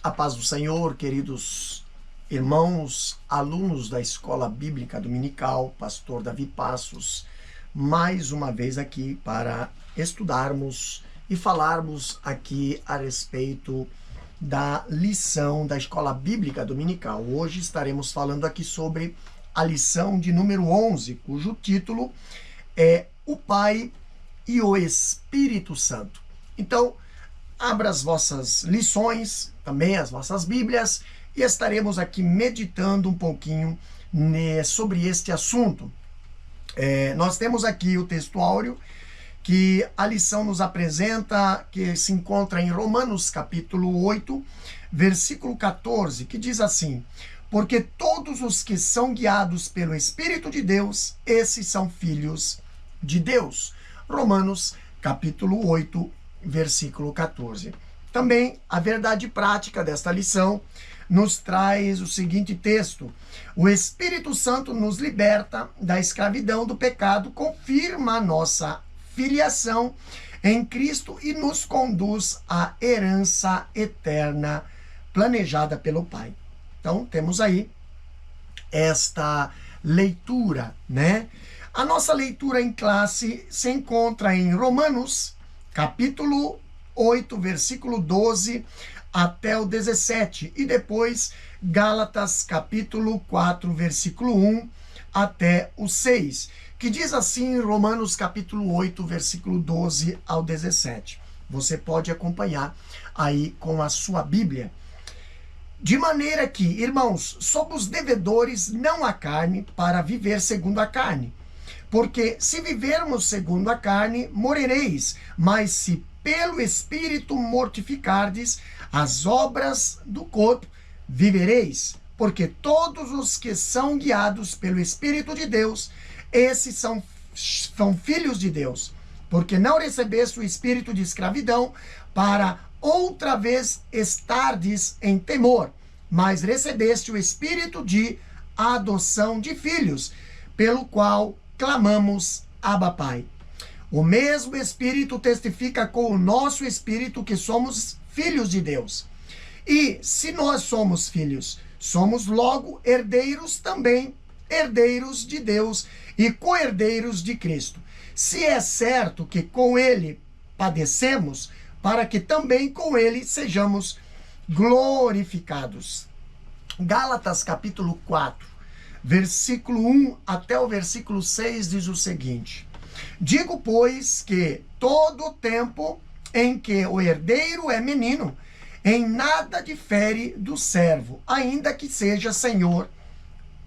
A paz do Senhor, queridos irmãos, alunos da Escola Bíblica Dominical, pastor Davi Passos, mais uma vez aqui para estudarmos e falarmos aqui a respeito da lição da Escola Bíblica Dominical. Hoje estaremos falando aqui sobre a lição de número 11, cujo título é O Pai e o Espírito Santo. Então, abra as vossas lições, também as vossas Bíblias, e estaremos aqui meditando um pouquinho sobre este assunto. Nós temos aqui o texto áureo que a lição nos apresenta, que se encontra em Romanos capítulo 8, versículo 14, que diz assim: porque todos os que são guiados pelo Espírito de Deus, esses são filhos de Deus. Romanos capítulo 8, versículo 14. Também a verdade prática desta lição nos traz o seguinte texto: o Espírito Santo nos liberta da escravidão do pecado, confirma a nossa filiação em Cristo e nos conduz à herança eterna planejada pelo Pai. Então, temos aí esta leitura, né? A nossa leitura em classe se encontra em Romanos capítulo 8, versículo 12 até o 17, e depois Gálatas, capítulo 4, versículo 1 até o 6, que diz assim em Romanos, capítulo 8, versículo 12 ao 17. Você pode acompanhar aí com a sua Bíblia. De maneira que, irmãos, somos devedores não à carne para viver segundo a carne. Porque se vivermos segundo a carne, morrereis, mas se pelo Espírito mortificardes as obras do corpo, vivereis. Porque todos os que são guiados pelo Espírito de Deus, esses são filhos de Deus. Porque não recebeste o espírito de escravidão para outra vez estardes em temor, mas recebeste o espírito de adoção de filhos, pelo qual clamamos, Abba, Pai. O mesmo Espírito testifica com o nosso espírito que somos filhos de Deus. E se nós somos filhos, somos logo herdeiros também, herdeiros de Deus e co-herdeiros de Cristo. Se é certo que com Ele padecemos, para que também com Ele sejamos glorificados. Gálatas capítulo 4, versículo 1 até o versículo 6 diz o seguinte: digo, pois, que todo o tempo em que o herdeiro é menino, em nada difere do servo, ainda que seja senhor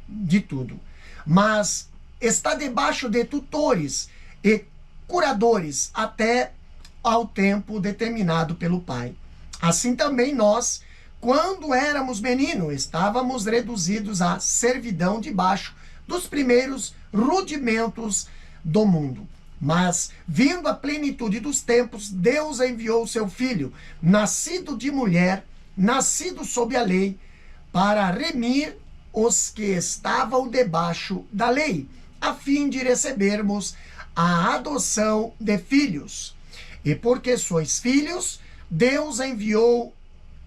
de tudo, mas está debaixo de tutores e curadores até ao tempo determinado pelo Pai. Assim também nós, quando éramos meninos, estávamos reduzidos à servidão debaixo dos primeiros rudimentos do mundo. Mas, vindo a plenitude dos tempos, Deus enviou seu Filho, nascido de mulher, nascido sob a lei, para remir os que estavam debaixo da lei, a fim de recebermos a adoção de filhos. E porque sois filhos, Deus enviou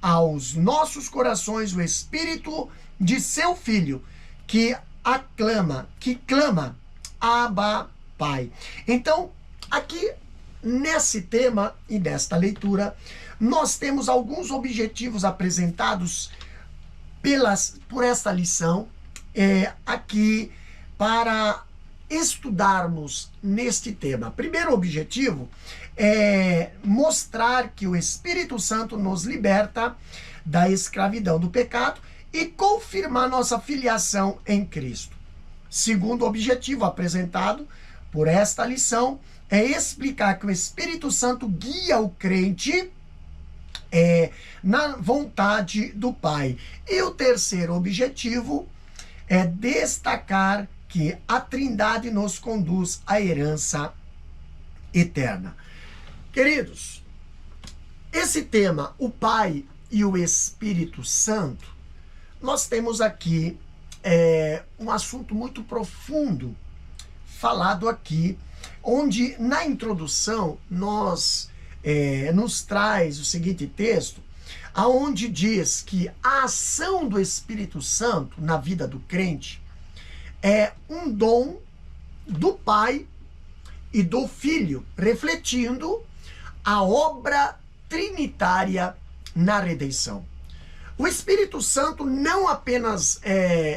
aos nossos corações o Espírito de seu Filho, que clama, Abba, Pai. Então, aqui nesse tema e nesta leitura, nós temos alguns objetivos apresentados por esta lição aqui para estudarmos neste tema. Primeiro objetivo é mostrar que o Espírito Santo nos liberta da escravidão do pecado e confirmar nossa filiação em Cristo. Segundo objetivo apresentado por esta lição é explicar que o Espírito Santo guia o crente na vontade do Pai. E o terceiro objetivo é destacar que a Trindade nos conduz à herança eterna. Queridos, esse tema, o Pai e o Espírito Santo, nós temos aqui um assunto muito profundo falado aqui, onde na introdução nos traz o seguinte texto, aonde diz que a ação do Espírito Santo na vida do crente é um dom do Pai e do Filho, refletindo a obra trinitária na redenção. O Espírito Santo não apenas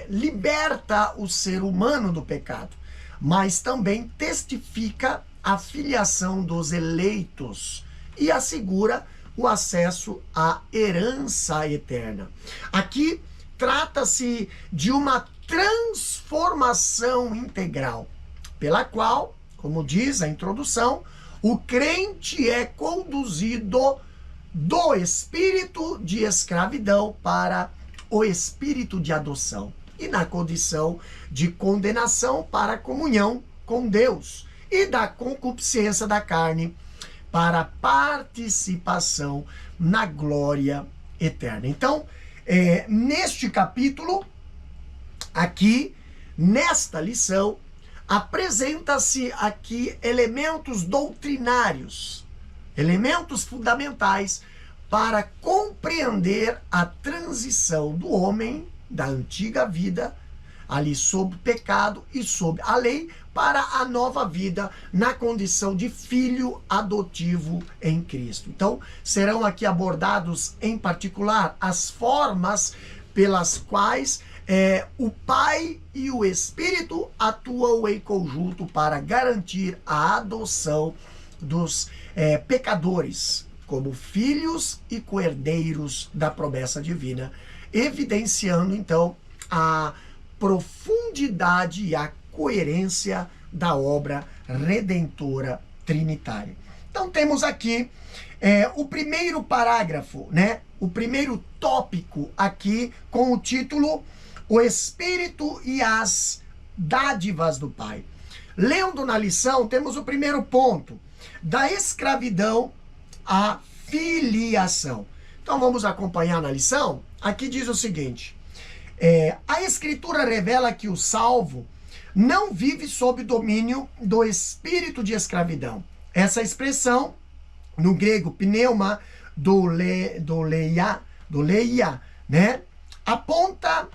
liberta o ser humano do pecado, mas também testifica a filiação dos eleitos e assegura o acesso à herança eterna. Aqui trata-se de uma transformação integral, pela qual, como diz a introdução, o crente é conduzido do espírito de escravidão para o espírito de adoção e na condição de condenação para a comunhão com Deus e da concupiscência da carne para a participação na glória eterna. Então, neste capítulo, aqui, nesta lição, apresenta-se aqui elementos doutrinários, elementos fundamentais para compreender a transição do homem da antiga vida, ali sob o pecado e sob a lei, para a nova vida na condição de filho adotivo em Cristo. Então, serão aqui abordados em particular as formas pelas quais o Pai e o Espírito atuam em conjunto para garantir a adoção dos pecadores como filhos e coerdeiros da promessa divina, evidenciando então a profundidade e a coerência da obra redentora trinitária. Então temos aqui o primeiro parágrafo, né? O primeiro tópico aqui com o título O Espírito e as Dádivas do Pai. Lendo na lição, temos o primeiro ponto, da escravidão à filiação. Então vamos acompanhar na lição. Aqui diz o seguinte: a Escritura revela que o salvo não vive sob domínio do espírito de escravidão. Essa expressão, no grego pneuma doleia, né, aponta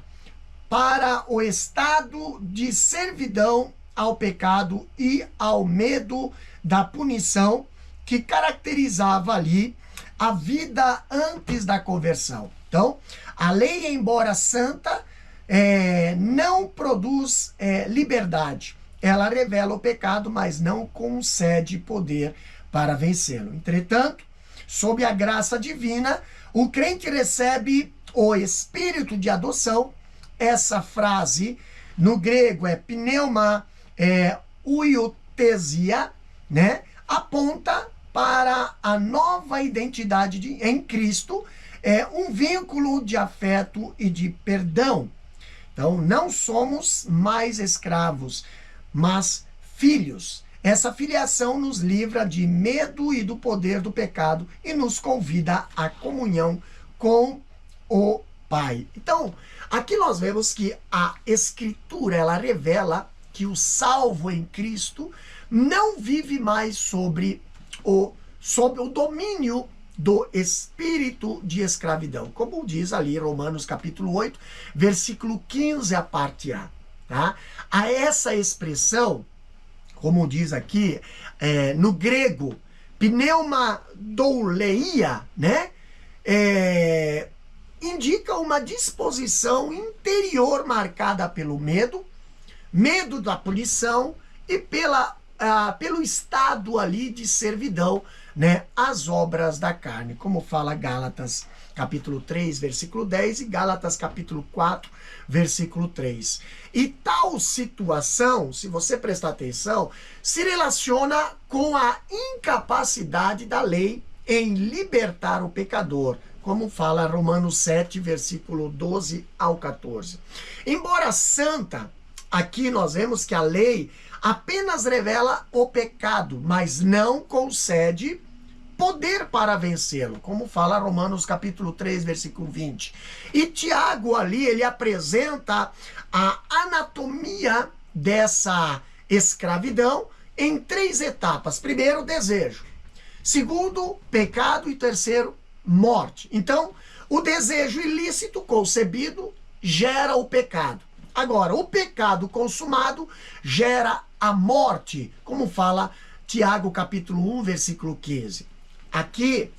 para o estado de servidão ao pecado e ao medo da punição que caracterizava ali a vida antes da conversão. Então, a lei, embora santa, não produz liberdade. Ela revela o pecado, mas não concede poder para vencê-lo. Entretanto, sob a graça divina, o crente recebe o espírito de adoção. Essa frase, no grego, é pneuma uiotesia, né? Aponta para a nova identidade em Cristo, um vínculo de afeto e de perdão. Então, não somos mais escravos, mas filhos. Essa filiação nos livra de medo e do poder do pecado e nos convida à comunhão com o Pai. Então, aqui nós vemos que a Escritura, ela revela que o salvo em Cristo não vive mais sob o domínio do espírito de escravidão, como diz ali Romanos capítulo 8, versículo 15, a parte A. Tá? A essa expressão, como diz aqui, no grego, pneuma douleia, né? Indica uma disposição interior marcada pelo medo da punição e pelo estado ali de servidão, né, às obras da carne, como fala Gálatas capítulo 3, versículo 10 e Gálatas capítulo 4, versículo 3. E tal situação, se você prestar atenção, se relaciona com a incapacidade da lei em libertar o pecador, como fala Romanos 7, versículo 12 ao 14. Embora santa, aqui nós vemos que a lei apenas revela o pecado, mas não concede poder para vencê-lo, como fala Romanos capítulo 3, versículo 20. E Tiago ali, ele apresenta a anatomia dessa escravidão em 3 etapas. Primeiro, desejo. Segundo, pecado. E terceiro, morte. Então, o desejo ilícito concebido gera o pecado. Agora, o pecado consumado gera a morte, como fala Tiago capítulo 1, versículo 15. Aqui,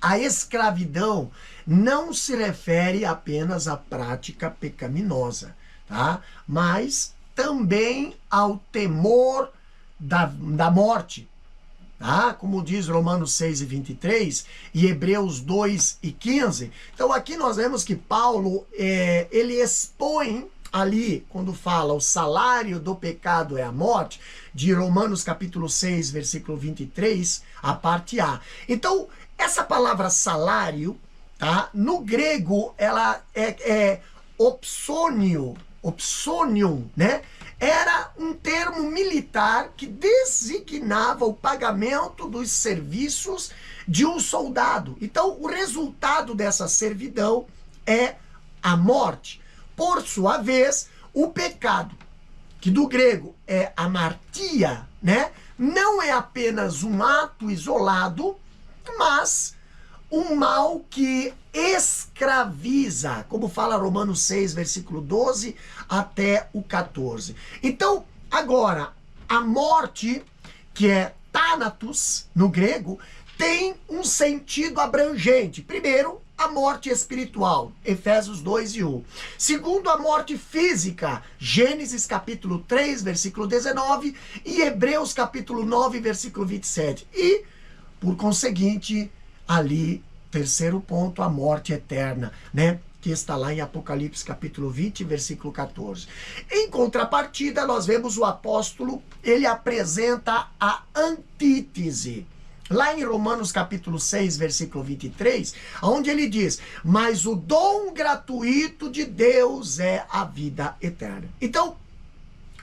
a escravidão não se refere apenas à prática pecaminosa, tá? Mas também ao temor da morte, tá? Como diz Romanos 6 e 23 e Hebreus 2 e 15. Então aqui nós vemos que Paulo, ele expõe ali, quando fala o salário do pecado é a morte, de Romanos capítulo 6, versículo 23, a parte A. Então, essa palavra salário, tá? No grego, ela é opsonium, né? Era um termo militar que designava o pagamento dos serviços de um soldado. Então, o resultado dessa servidão é a morte. Por sua vez, o pecado, que do grego é amartia, né? Não é apenas um ato isolado, mas um mal que escraviza, como fala Romanos 6, versículo 12 até o 14. Então, agora, a morte, que é thanatos no grego, tem um sentido abrangente. Primeiro, a morte espiritual, Efésios 2 e 1. Segundo, a morte física, Gênesis capítulo 3, versículo 19 e Hebreus capítulo 9, versículo 27. E, por conseguinte, ali, terceiro ponto, a morte eterna, né? Que está lá em Apocalipse capítulo 20, versículo 14. Em contrapartida, nós vemos o apóstolo, ele apresenta a antítese. Lá em Romanos capítulo 6, versículo 23, onde ele diz, mas o dom gratuito de Deus é a vida eterna. Então,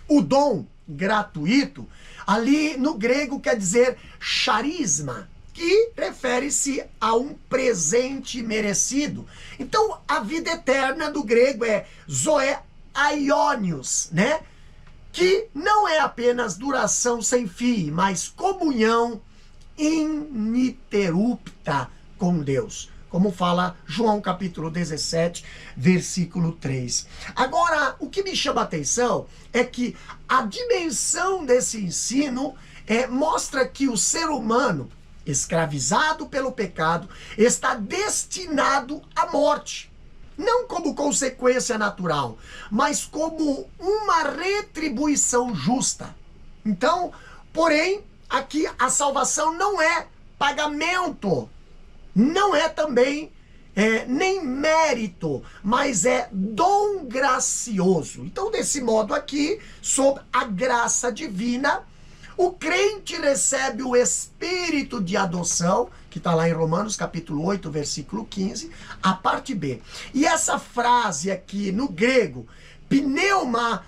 o dom gratuito, ali no grego quer dizer charisma, que refere-se a um presente merecido. Então, a vida eterna do grego é zoe aionios, né? Que não é apenas duração sem fim, mas comunhão ininterrupta com Deus, como fala João capítulo 17, versículo 3. Agora, o que me chama a atenção é que a dimensão desse ensino mostra que o ser humano, escravizado pelo pecado, está destinado à morte. Não como consequência natural, mas como uma retribuição justa. Então, porém, aqui a salvação não é pagamento, não é também nem mérito, mas é dom gracioso. Então, desse modo aqui, sob a graça divina, o crente recebe o espírito de adoção, que está lá em Romanos capítulo 8, versículo 15, a parte B. E essa frase aqui no grego, pneuma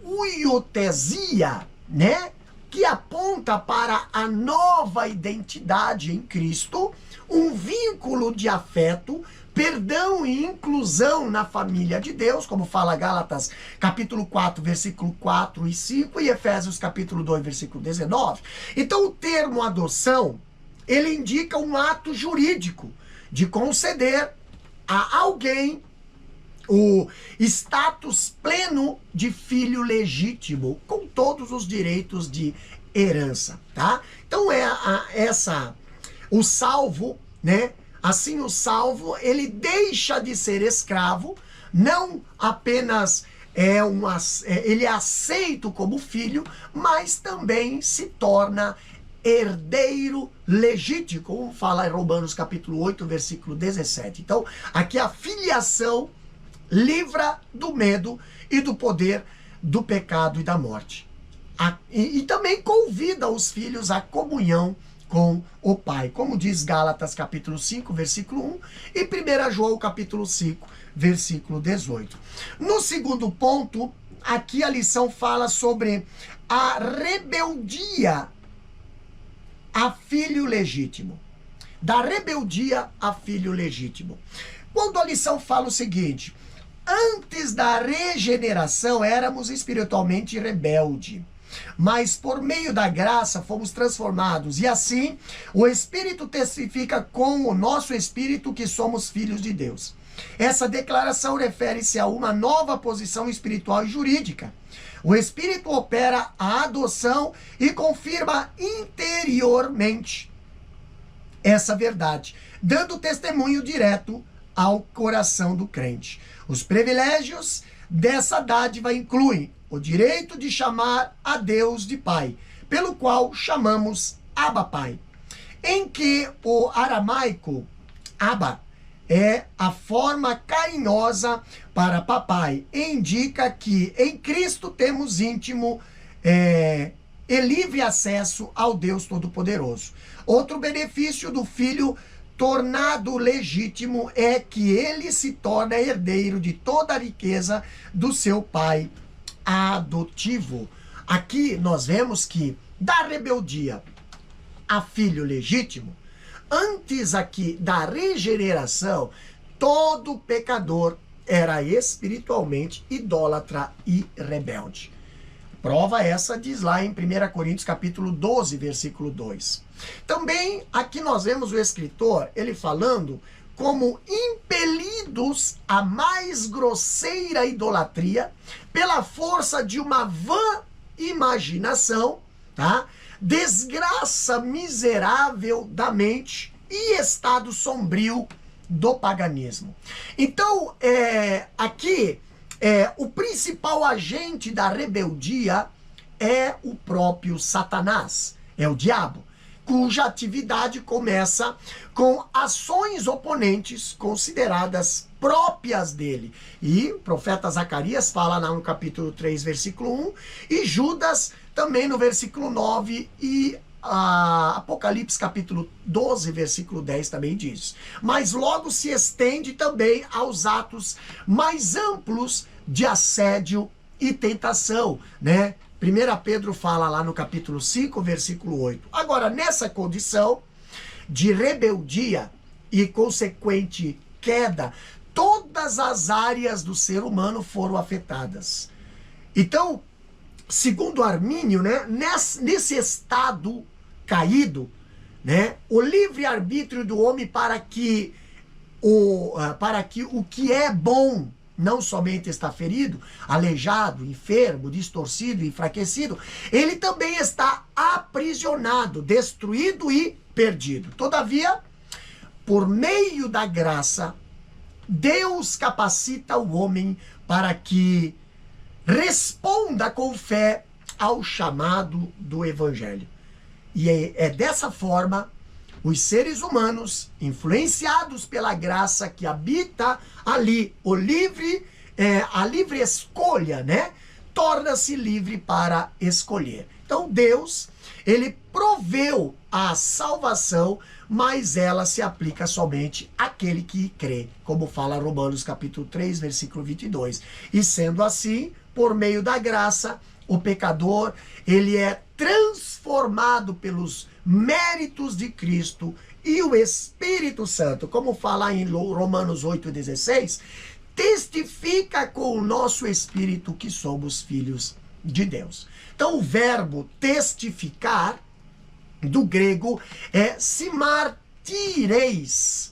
uiotesia, né? Que aponta para a nova identidade em Cristo, um vínculo de afeto, perdão e inclusão na família de Deus, como fala Gálatas capítulo 4, versículo 4 e 5 e Efésios capítulo 2, versículo 19. Então o termo adoção, ele indica um ato jurídico de conceder a alguém o status pleno de filho legítimo, com todos os direitos de herança, tá? Então o salvo, né? Assim, o salvo, ele deixa de ser escravo, não apenas ele é aceito como filho, mas também se torna herdeiro legítimo, como fala em Romanos capítulo 8, versículo 17. Então, aqui a filiação livra do medo e do poder do pecado e da morte. E também convida os filhos à comunhão com o Pai, como diz Gálatas capítulo 5, versículo 1 e 1 João capítulo 5, versículo 18. No segundo ponto, aqui a lição fala sobre a rebeldia a filho legítimo. Da rebeldia a filho legítimo. Quando a lição fala o seguinte: antes da regeneração éramos espiritualmente rebelde. mas por meio da graça fomos transformados. E assim, o Espírito testifica com o nosso espírito que somos filhos de Deus. Essa declaração refere-se a uma nova posição espiritual e jurídica. O Espírito opera a adoção e confirma interiormente essa verdade, dando testemunho direto ao coração do crente. Os privilégios dessa dádiva incluem o direito de chamar a Deus de Pai, pelo qual chamamos Abba Pai, em que o aramaico Abba é a forma carinhosa para papai. Indica que em Cristo temos íntimo e livre acesso ao Deus Todo-Poderoso. Outro benefício do filho tornado legítimo é que ele se torna herdeiro de toda a riqueza do seu pai adotivo. Aqui nós vemos que da rebeldia a filho legítimo, antes aqui da regeneração, todo pecador era espiritualmente idólatra e rebelde. Prova essa diz lá em 1 Coríntios capítulo 12, versículo 2. Também aqui nós vemos o escritor, ele falando como impelidos à mais grosseira idolatria pela força de uma vã imaginação, tá? Desgraça miserável da mente e estado sombrio do paganismo. Então, aqui, o principal agente da rebeldia é o próprio Satanás, é o diabo, cuja atividade começa com ações oponentes consideradas próprias dele. E o profeta Zacarias fala lá no capítulo 3, versículo 1, e Judas também no versículo 9, e Apocalipse capítulo 12, versículo 10 também diz. Mas logo se estende também aos atos mais amplos de assédio e tentação, né? 1 Pedro fala lá no capítulo 5, versículo 8. Agora, nessa condição de rebeldia e consequente queda, todas as áreas do ser humano foram afetadas. Então, segundo Armínio, né, nesse estado caído, né, o livre-arbítrio do homem para que o que é bom não somente está ferido, aleijado, enfermo, distorcido, enfraquecido, ele também está aprisionado, destruído e perdido. Todavia, por meio da graça, Deus capacita o homem para que responda com fé ao chamado do Evangelho. E é dessa forma, os seres humanos, influenciados pela graça que habita ali, a livre escolha, né? Torna-se livre para escolher. Então Deus, ele proveu a salvação, mas ela se aplica somente àquele que crê, como fala Romanos capítulo 3, versículo 22. E sendo assim, por meio da graça, o pecador, ele é transformado pelos méritos de Cristo e o Espírito Santo, como fala em Romanos 8,16, testifica com o nosso espírito que somos filhos de Deus. Então o verbo testificar, do grego, é simartireis,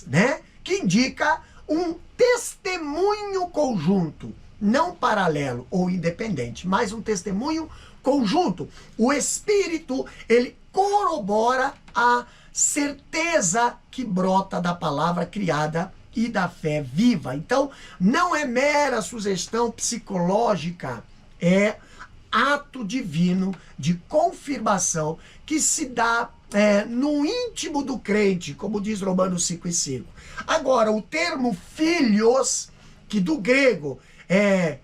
né? Que indica um testemunho conjunto, não paralelo ou independente, mas um testemunho conjunto. O Espírito, ele corrobora a certeza que brota da palavra criada e da fé viva. Então, não é mera sugestão psicológica, é ato divino de confirmação que se dá no íntimo do crente, como diz Romanos 5:5. Agora, o termo filhos, que do grego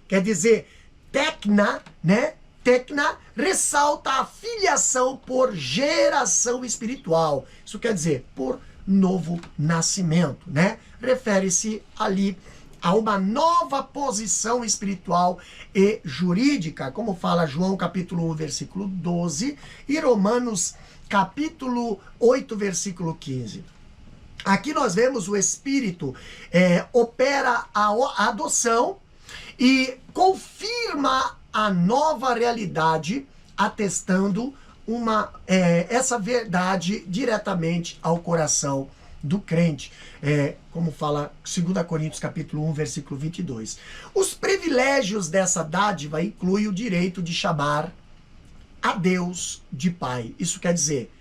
quer dizer tekna, né? Tekna ressalta a filiação por geração espiritual. Isso quer dizer, por novo nascimento, né? Refere-se ali a uma nova posição espiritual e jurídica, como fala João capítulo 1, versículo 12, e Romanos capítulo 8, versículo 15. Aqui nós vemos o Espírito opera a adoção e confirma a nova realidade, atestando essa verdade diretamente ao coração do crente, como fala 2 Coríntios capítulo 1, versículo 22. Os privilégios dessa dádiva incluem o direito de chamar a Deus de Pai. Isso quer dizer,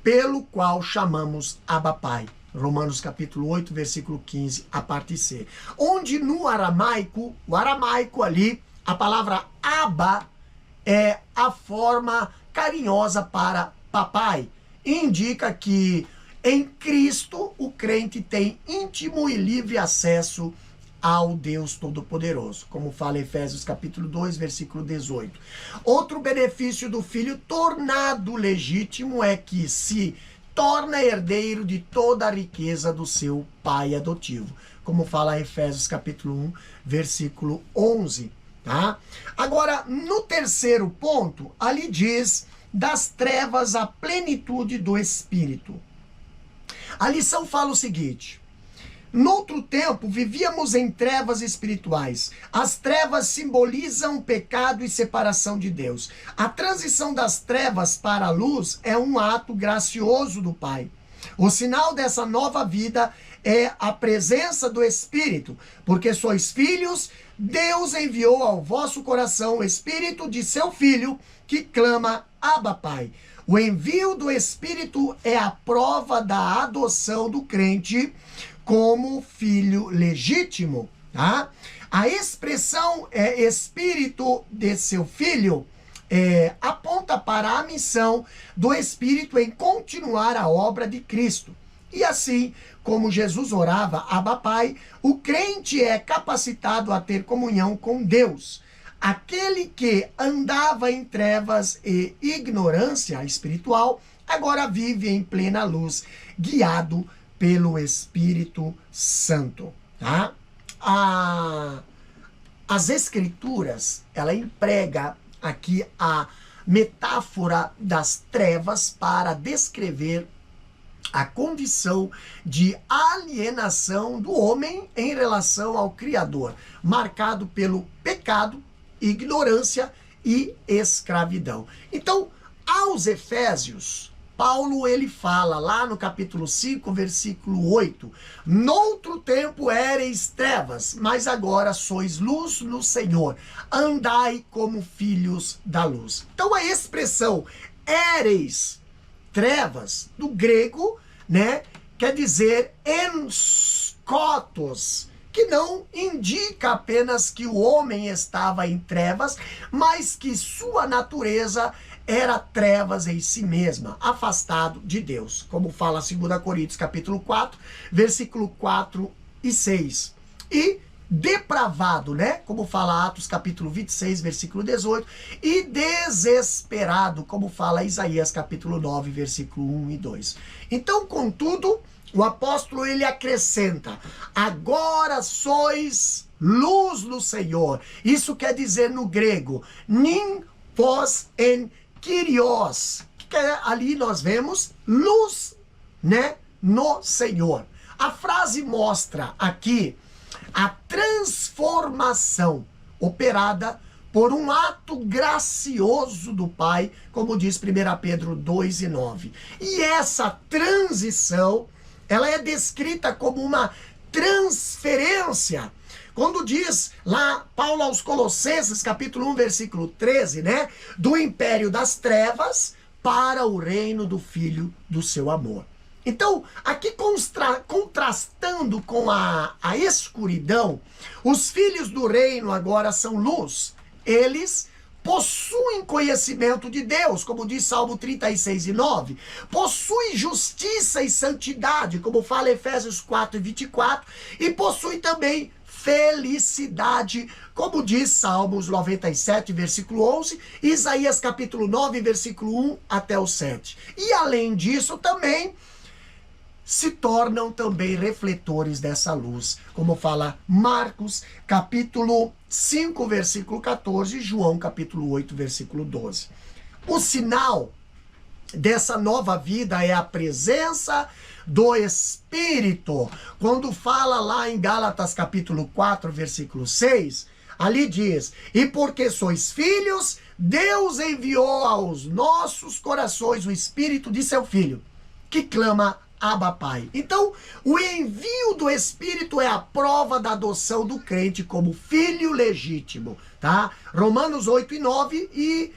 pelo qual chamamos Abba Pai. Romanos capítulo 8, versículo 15, a parte C. Onde no aramaico, o aramaico ali, a palavra Abba é a forma carinhosa para papai. Indica que em Cristo o crente tem íntimo e livre acesso ao Deus Todo-Poderoso, como fala Efésios capítulo 2, versículo 18. Outro benefício do filho tornado legítimo é que se torna herdeiro de toda a riqueza do seu pai adotivo, como fala Efésios capítulo 1, versículo 11. Tá? Agora, no terceiro ponto, ali diz das trevas à plenitude do Espírito. A lição fala o seguinte: noutro tempo vivíamos em trevas espirituais. As trevas simbolizam pecado e separação de Deus. A transição das trevas para a luz é um ato gracioso do Pai. O sinal dessa nova vida é a presença do Espírito, porque sois filhos. Deus enviou ao vosso coração o Espírito de seu Filho, que clama, Abba, Pai. O envio do Espírito é a prova da adoção do crente como filho legítimo. Tá? A expressão Espírito de seu Filho aponta para a missão do Espírito em continuar a obra de Cristo. E assim, como Jesus orava, Abba Pai, o crente é capacitado a ter comunhão com Deus. Aquele que andava em trevas e ignorância espiritual, agora vive em plena luz, guiado pelo Espírito Santo. Tá? As Escrituras, ela emprega aqui a metáfora das trevas para descrever a condição de alienação do homem em relação ao Criador, marcado pelo pecado, ignorância e escravidão. Então, aos Efésios, Paulo ele fala lá no capítulo 5, versículo 8, noutro tempo éreis trevas, mas agora sois luz no Senhor, andai como filhos da luz. Então a expressão éreis trevas, do grego, né, quer dizer enskotos, que não indica apenas que o homem estava em trevas, mas que sua natureza era trevas em si mesma, afastado de Deus, como fala 2 Coríntios capítulo 4, versículo 4 e 6. E depravado, né? Como fala Atos capítulo 26, versículo 18, e desesperado, como fala Isaías capítulo 9, versículo 1 e 2. Então, contudo, o apóstolo ele acrescenta: agora sois luz no Senhor. Isso quer dizer no grego, nin pos en kyrios, que ali nós vemos luz, né, no Senhor. A frase mostra aqui a transformação operada por um ato gracioso do Pai, como diz 1 Pedro 2 e 9. E essa transição, ela é descrita como uma transferência. Quando diz lá Paulo aos Colossenses, capítulo 1, versículo 13, né? Do império das trevas para o reino do Filho do seu amor. Então, aqui contrastando com a escuridão, os filhos do reino agora são luz. Eles possuem conhecimento de Deus, como diz Salmo 36 e 9. Possuem justiça e santidade, como fala Efésios 4 e 24. E possuem também felicidade, como diz Salmos 97, versículo 11, e Isaías capítulo 9, versículo 1 até o 7. E além disso também se tornam também refletores dessa luz, como fala Marcos, capítulo 5, versículo 14, e João, capítulo 8, versículo 12. O sinal dessa nova vida é a presença do Espírito. Quando fala lá em Gálatas, capítulo 4, versículo 6, Ali diz: e porque sois filhos, Deus enviou aos nossos corações o Espírito de seu Filho, que clama: Abba, Pai. Então, o envio do Espírito é a prova da adoção do crente como filho legítimo, tá? Romanos 8 e 9 e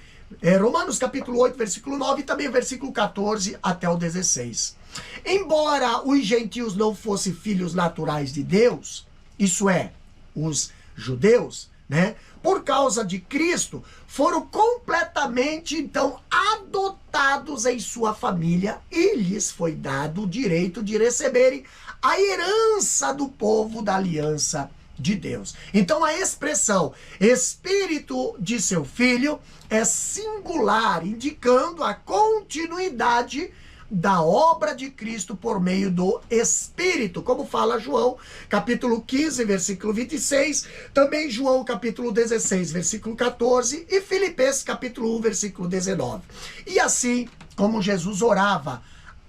Romanos capítulo 8, versículo 9 e também versículo 14 até o 16. Embora os gentios não fossem filhos naturais de Deus, isso é, os judeus, né? Por causa de Cristo, foram completamente, então, adotados em sua família e lhes foi dado o direito de receberem a herança do povo da aliança de Deus. Então, a expressão Espírito de seu Filho é singular, indicando a continuidade da obra de Cristo por meio do Espírito, como fala João, capítulo 15, versículo 26, também João, capítulo 16, versículo 14, e Filipenses, capítulo 1, versículo 19. E assim, como Jesus orava,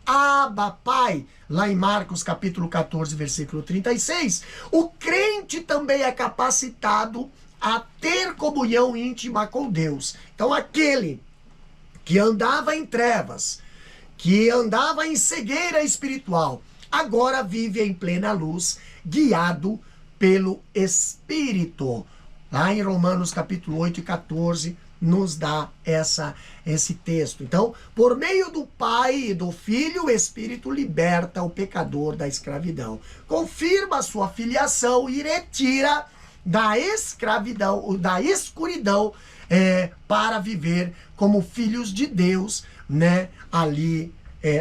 Abba, Pai, lá em Marcos, capítulo 14, versículo 36, o crente também é capacitado a ter comunhão íntima com Deus. Então, aquele que andava em trevas, que andava em cegueira espiritual, agora vive em plena luz, guiado pelo Espírito. Lá em Romanos capítulo 8 e 14, nos dá esse texto. Então, por meio do Pai e do Filho, o Espírito liberta o pecador da escravidão, confirma a sua filiação e retira da escravidão, da escuridão, para viver como filhos de Deus, né, ali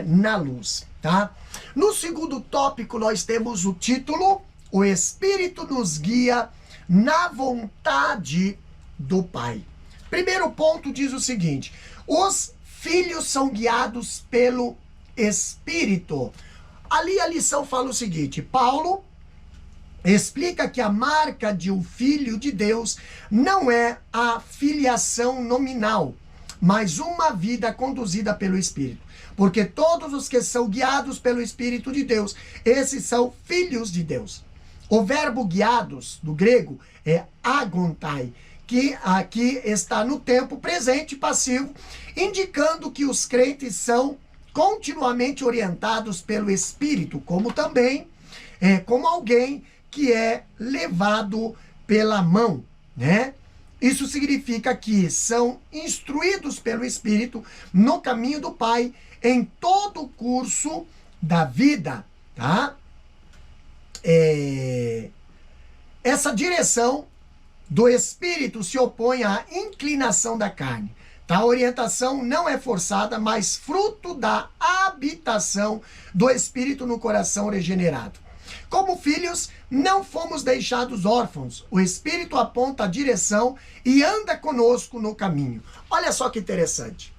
na luz, tá? No segundo tópico nós temos o título: o Espírito nos guia na vontade do Pai. Primeiro ponto diz o seguinte: os filhos são guiados pelo Espírito. Ali a lição fala o seguinte: Paulo explica que a marca de um filho de Deus não é a filiação nominal, mas uma vida conduzida pelo Espírito. Porque todos os que são guiados pelo Espírito de Deus, esses são filhos de Deus. O verbo guiados, do grego, é agontai, que aqui está no tempo presente passivo, indicando que os crentes são continuamente orientados pelo Espírito, como também como alguém que é levado pela mão, né? Isso significa que são instruídos pelo Espírito no caminho do Pai em todo o curso da vida, tá? Essa direção do Espírito se opõe à inclinação da carne. Tá? A orientação não é forçada, mas fruto da habitação do Espírito no coração regenerado. Como filhos, não fomos deixados órfãos. O Espírito aponta a direção e anda conosco no caminho. Olha só que interessante.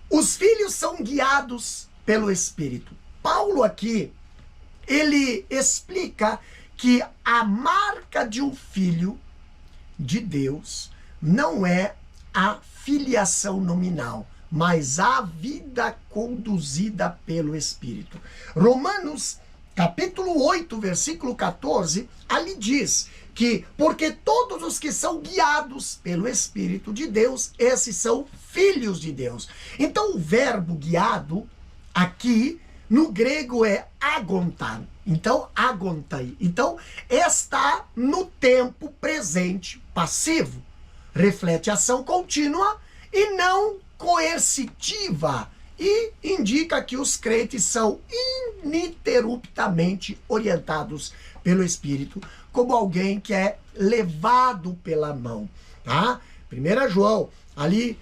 Os filhos são guiados pelo Espírito. Paulo aqui, ele explica que a marca de um filho de Deus não é a filiação nominal, mas a vida conduzida pelo Espírito. Romanos capítulo 8, versículo 14, ali diz que porque todos os que são guiados pelo Espírito de Deus, esses são filhos de Deus. Então o verbo guiado aqui no grego é agontar. Então, agontai. Então, está no tempo presente passivo. Reflete ação contínua e não coercitiva. E indica que os crentes são ininterruptamente orientados pelo Espírito, como alguém que é levado pela mão, tá? 1 João, ali,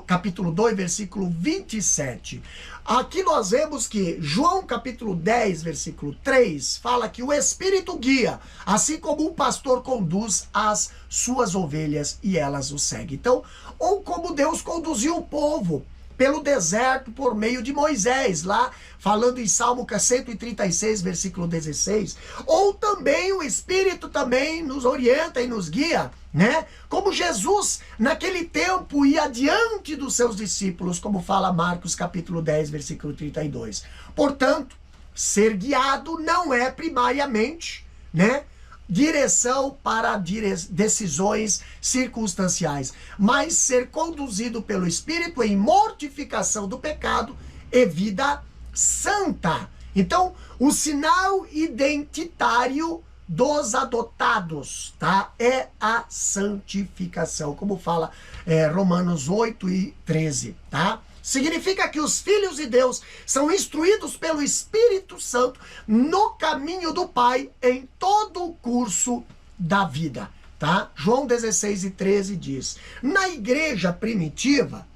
capítulo 2, versículo 27. Aqui nós vemos que João, capítulo 10, versículo 3, fala que o Espírito guia, assim como um pastor conduz as suas ovelhas e elas o seguem. Então, ou como Deus conduziu o povo pelo deserto por meio de Moisés, lá falando em Salmo 136, versículo 16, ou também o Espírito também nos orienta e nos guia, né? Como Jesus, naquele tempo, ia adiante dos seus discípulos, como fala Marcos capítulo 10, versículo 32. Portanto, ser guiado não é primariamente, né, direção para decisões circunstanciais, mas ser conduzido pelo Espírito em mortificação do pecado e vida santa. Então, o sinal identitário dos adotados, tá? É a santificação, como fala Romanos 8:13, tá? Significa que os filhos de Deus são instruídos pelo Espírito Santo no caminho do Pai em todo o curso da vida, tá? João 16:13 diz: Na igreja primitiva,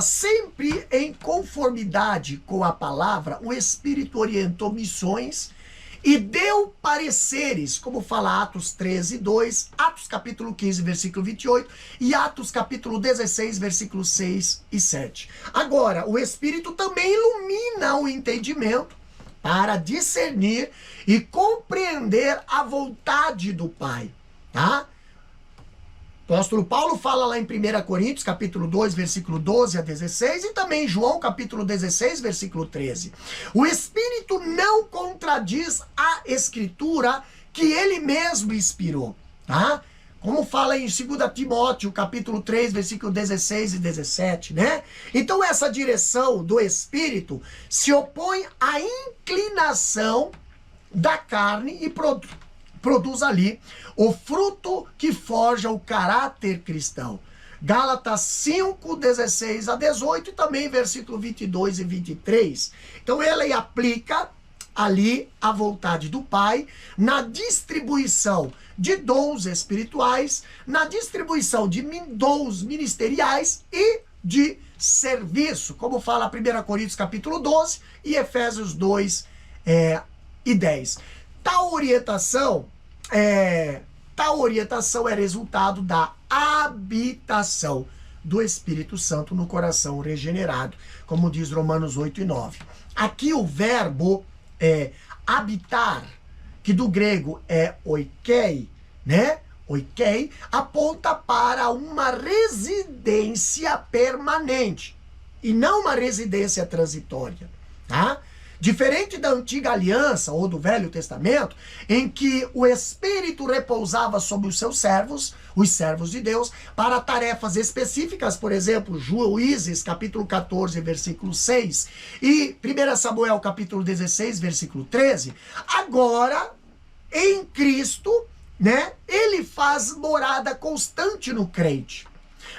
sempre em conformidade com a palavra, o Espírito orientou missões e deu pareceres, como fala Atos 13:2, Atos capítulo 15, versículo 28 e Atos capítulo 16, versículos 6 e 7. Agora, o Espírito também ilumina o entendimento para discernir e compreender a vontade do Pai, tá? O apóstolo Paulo fala lá em 1 Coríntios, capítulo 2, versículo 12 a 16, e também em João, capítulo 16, versículo 13. O Espírito não contradiz a Escritura que ele mesmo inspirou, tá? Como fala em 2 Timóteo, capítulo 3, versículo 16 e 17, né? Então essa direção do Espírito se opõe à inclinação da carne e produz ali o fruto que forja o caráter cristão. Gálatas 5, 16 a 18 e também versículo 22 e 23. Então ele aplica ali a vontade do Pai na distribuição de dons espirituais, na distribuição de dons ministeriais e de serviço, como fala 1 Coríntios capítulo 12 e Efésios 2 e 10. Tal orientação é resultado da habitação do Espírito Santo no coração regenerado, como diz Romanos 8 e 9. Aqui o verbo habitar, que do grego é oikei, né? Oikei, aponta para uma residência permanente e não uma residência transitória, tá? Diferente da antiga aliança ou do Velho Testamento, em que o Espírito repousava sobre os seus servos, os servos de Deus, para tarefas específicas, por exemplo, Juízes, capítulo 14, versículo 6, e 1 Samuel, capítulo 16, versículo 13, agora, em Cristo, né, ele faz morada constante no crente.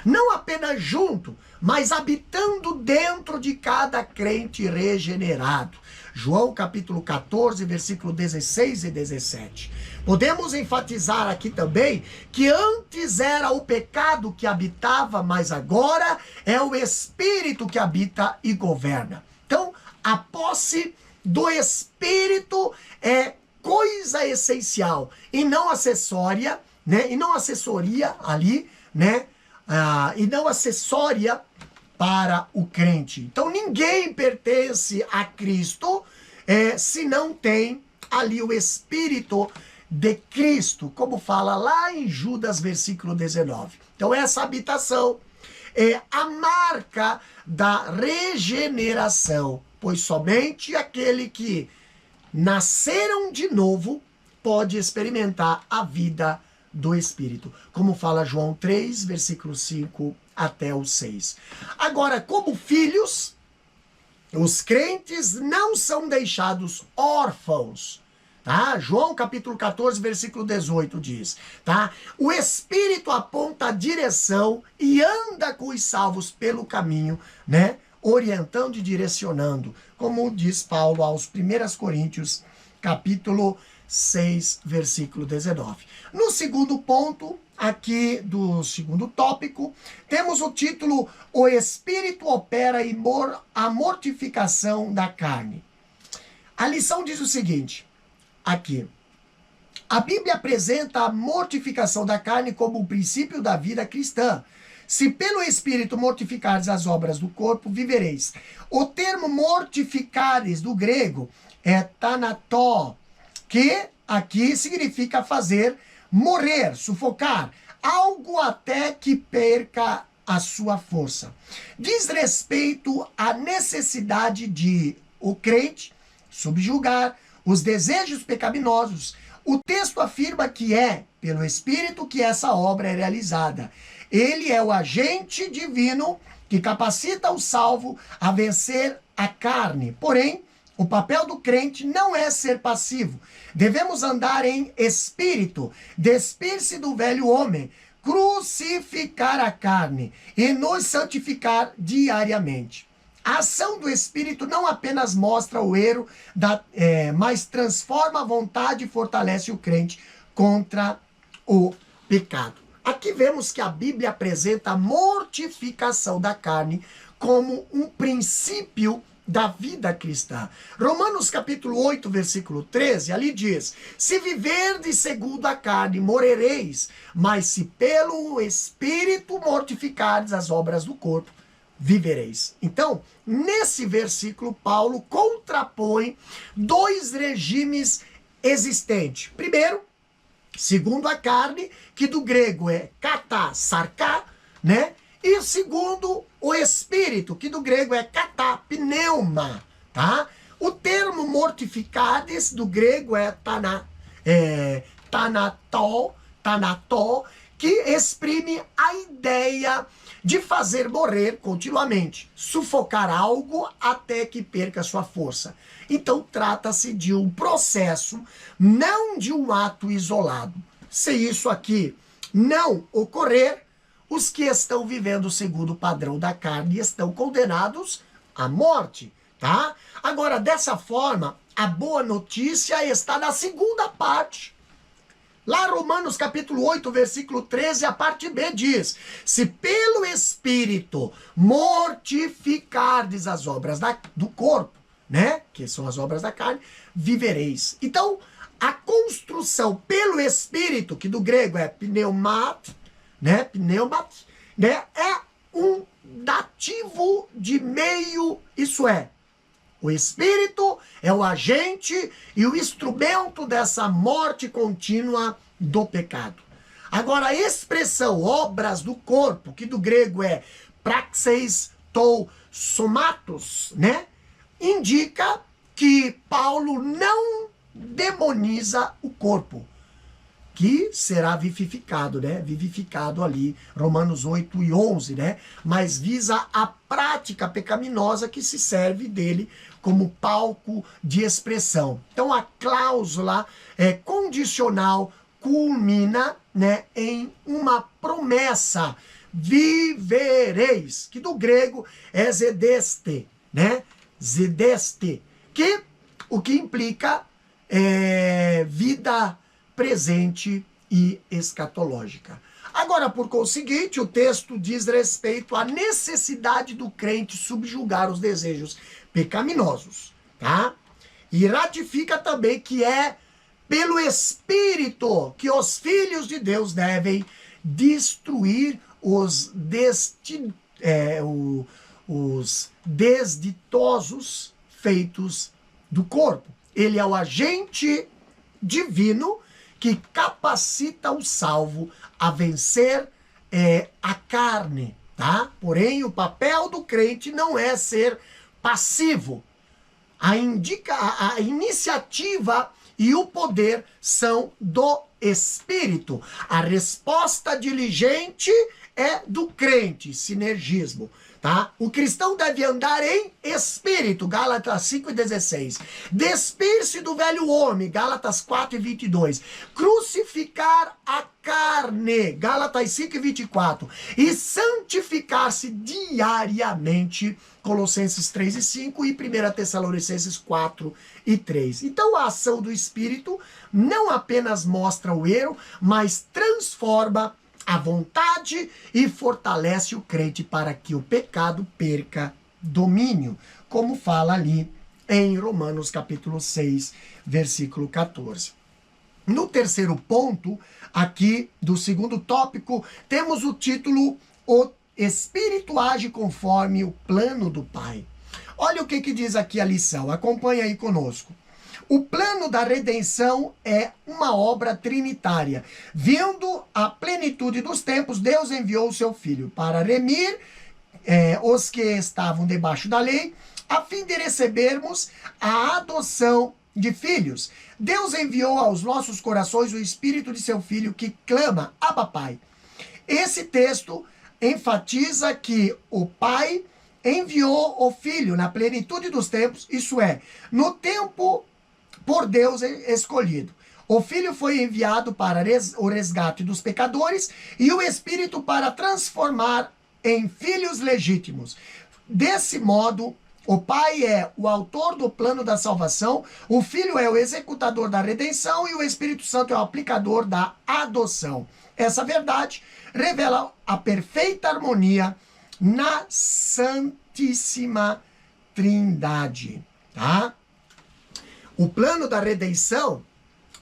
Não apenas junto, mas habitando dentro de cada crente regenerado. João capítulo 14, versículo 16 e 17. Podemos enfatizar aqui também que antes era o pecado que habitava, mas agora é o Espírito que habita e governa. Então, a posse do Espírito é coisa essencial e não acessória, né? E não assessoria ali, né? E não acessória para o crente. Então ninguém pertence a Cristo se não tem ali o Espírito de Cristo, como fala lá em Judas, versículo 19. Então essa habitação é a marca da regeneração, pois somente aquele que nasceram de novo pode experimentar a vida do Espírito, como fala João 3, versículo 5 até o 6. Agora, como filhos, os crentes não são deixados órfãos, tá? João capítulo 14, versículo 18 diz, tá? O Espírito aponta a direção e anda com os salvos pelo caminho, né? Orientando e direcionando, como diz Paulo aos 1 Coríntios, capítulo 6, versículo 19. No segundo ponto, aqui do segundo tópico, temos o título O Espírito opera a mortificação da carne. A lição diz o seguinte, aqui. A Bíblia apresenta a mortificação da carne como o princípio da vida cristã. Se pelo Espírito mortificares as obras do corpo, vivereis. O termo mortificares do grego é tanató, que aqui significa fazer morrer, sufocar, algo até que perca a sua força. Diz respeito à necessidade de o crente subjugar os desejos pecaminosos. O texto afirma que é pelo Espírito que essa obra é realizada. Ele é o agente divino que capacita o salvo a vencer a carne. Porém, o papel do crente não é ser passivo. Devemos andar em espírito, despir-se do velho homem, crucificar a carne e nos santificar diariamente. A ação do Espírito não apenas mostra o erro, mas transforma a vontade e fortalece o crente contra o pecado. Aqui vemos que a Bíblia apresenta a mortificação da carne como um princípio da vida cristã. Romanos capítulo 8, versículo 13, ali diz: se viverdes segundo a carne, morrereis, mas se pelo Espírito mortificardes as obras do corpo, vivereis. Então, nesse versículo, Paulo contrapõe dois regimes existentes. Primeiro, segundo a carne, que do grego é kata, sarká, né? E o Espírito, que do grego é kata, pneuma, tá? O termo mortificades, do grego é tanato, que exprime a ideia de fazer morrer continuamente, sufocar algo até que perca sua força. Então, trata-se de um processo, não de um ato isolado. Se isso aqui não ocorrer, os que estão vivendo segundo o padrão da carne estão condenados à morte, tá? Agora, dessa forma, a boa notícia está na segunda parte. Lá, Romanos capítulo 8, versículo 13, a parte B diz: se pelo Espírito mortificardes as obras do corpo, né? Que são as obras da carne, vivereis. Então, a construção pelo Espírito, que do grego é pneumat, né? É um dativo de meio, isso é, o Espírito é o agente e o instrumento dessa morte contínua do pecado. Agora, a expressão obras do corpo, que do grego é praxeis tou somatos, né? Indica que Paulo não demoniza o corpo, que será vivificado, né? Vivificado ali, Romanos 8 e 11, né? Mas visa a prática pecaminosa que se serve dele como palco de expressão. Então, a cláusula condicional culmina, né, em uma promessa: vivereis, que do grego é zedeste, né? Zedeste, que o que implica vida presente e escatológica. Agora, por conseguinte, o texto diz respeito à necessidade do crente subjugar os desejos pecaminosos, tá? E ratifica também que é pelo Espírito que os filhos de Deus devem destruir os desditosos feitos do corpo. Ele é o agente divino que capacita o salvo a vencer a carne, tá? Porém, o papel do crente não é ser passivo. A iniciativa e o poder são do Espírito. A resposta diligente é do crente, sinergismo, tá? O cristão deve andar em espírito, Gálatas 5:16. Despir-se do velho homem, Gálatas 4:22. Crucificar a carne, Gálatas 5:24. E santificar-se diariamente, Colossenses 3:5 e 1 Tessalonicenses 4:3. Então, a ação do Espírito não apenas mostra o erro, mas transforma a vontade e fortalece o crente para que o pecado perca domínio, como fala ali em Romanos capítulo 6, versículo 14. No terceiro ponto, aqui do segundo tópico, temos o título: O Espírito age conforme o plano do Pai. Olha o que diz aqui a lição, acompanha aí conosco. O plano da redenção é uma obra trinitária. Vindo a plenitude dos tempos, Deus enviou o seu Filho para remir os que estavam debaixo da lei, a fim de recebermos a adoção de filhos, Deus enviou aos nossos corações o Espírito de seu Filho que clama, Abba, Pai. Esse texto enfatiza que o Pai enviou o Filho na plenitude dos tempos, isso é, no tempo por Deus escolhido. O Filho foi enviado para o resgate dos pecadores e o Espírito para transformar em filhos legítimos. Desse modo, o Pai é o autor do plano da salvação, o Filho é o executador da redenção e o Espírito Santo é o aplicador da adoção. Essa verdade revela a perfeita harmonia na Santíssima Trindade, tá? O plano da redenção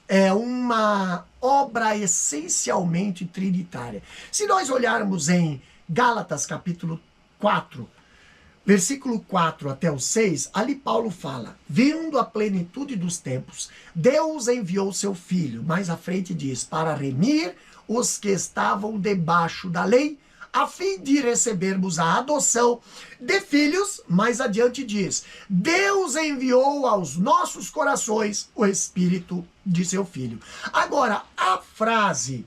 é uma obra essencialmente trinitária. Se nós olharmos em Gálatas capítulo 4, versículo 4 até o 6, ali Paulo fala, vindo a plenitude dos tempos, Deus enviou seu Filho, mais à frente diz, para remir os que estavam debaixo da lei, a fim de recebermos a adoção de filhos, mais adiante diz, Deus enviou aos nossos corações o Espírito de seu Filho. Agora, a frase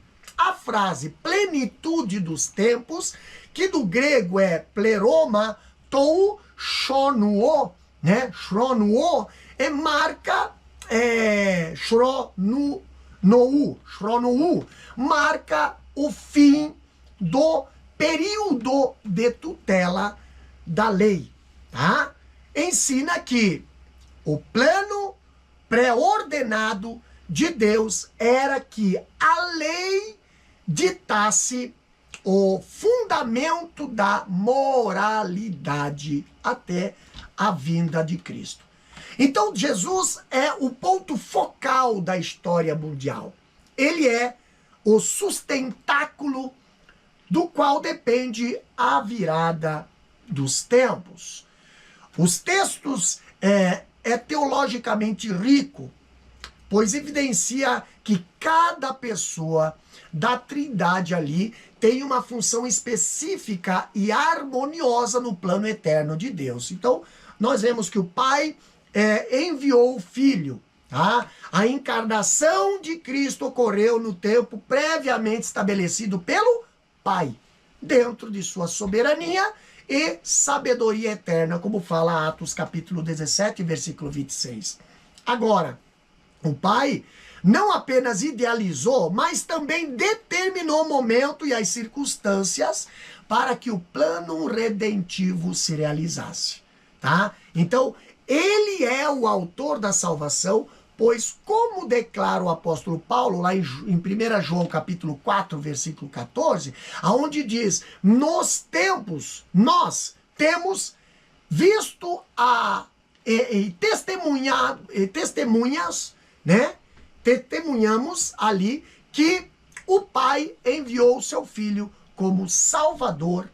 plenitude dos tempos, que do grego é pleroma, tou, shonuo, né? Shronuo, marca shronou, marca o fim do período de tutela da lei, tá? Ensina que o plano pré-ordenado de Deus era que a lei ditasse o fundamento da moralidade até a vinda de Cristo. Então, Jesus é o ponto focal da história mundial. Ele é o sustentáculo do qual depende a virada dos tempos. Os textos é teologicamente rico, pois evidencia que cada pessoa da Trindade ali tem uma função específica e harmoniosa no plano eterno de Deus. Então, nós vemos que o Pai enviou o Filho. Tá? A encarnação de Cristo ocorreu no tempo previamente estabelecido pelo Pai, dentro de sua soberania e sabedoria eterna, como fala Atos capítulo 17, versículo 26. Agora, o Pai não apenas idealizou, mas também determinou o momento e as circunstâncias para que o plano redentivo se realizasse. Tá? Então, ele é o autor da salvação, pois, como declara o apóstolo Paulo, lá em 1 João capítulo 4, versículo 14, aonde diz, nos tempos, nós temos visto testemunhamos ali que o Pai enviou o seu Filho como Salvador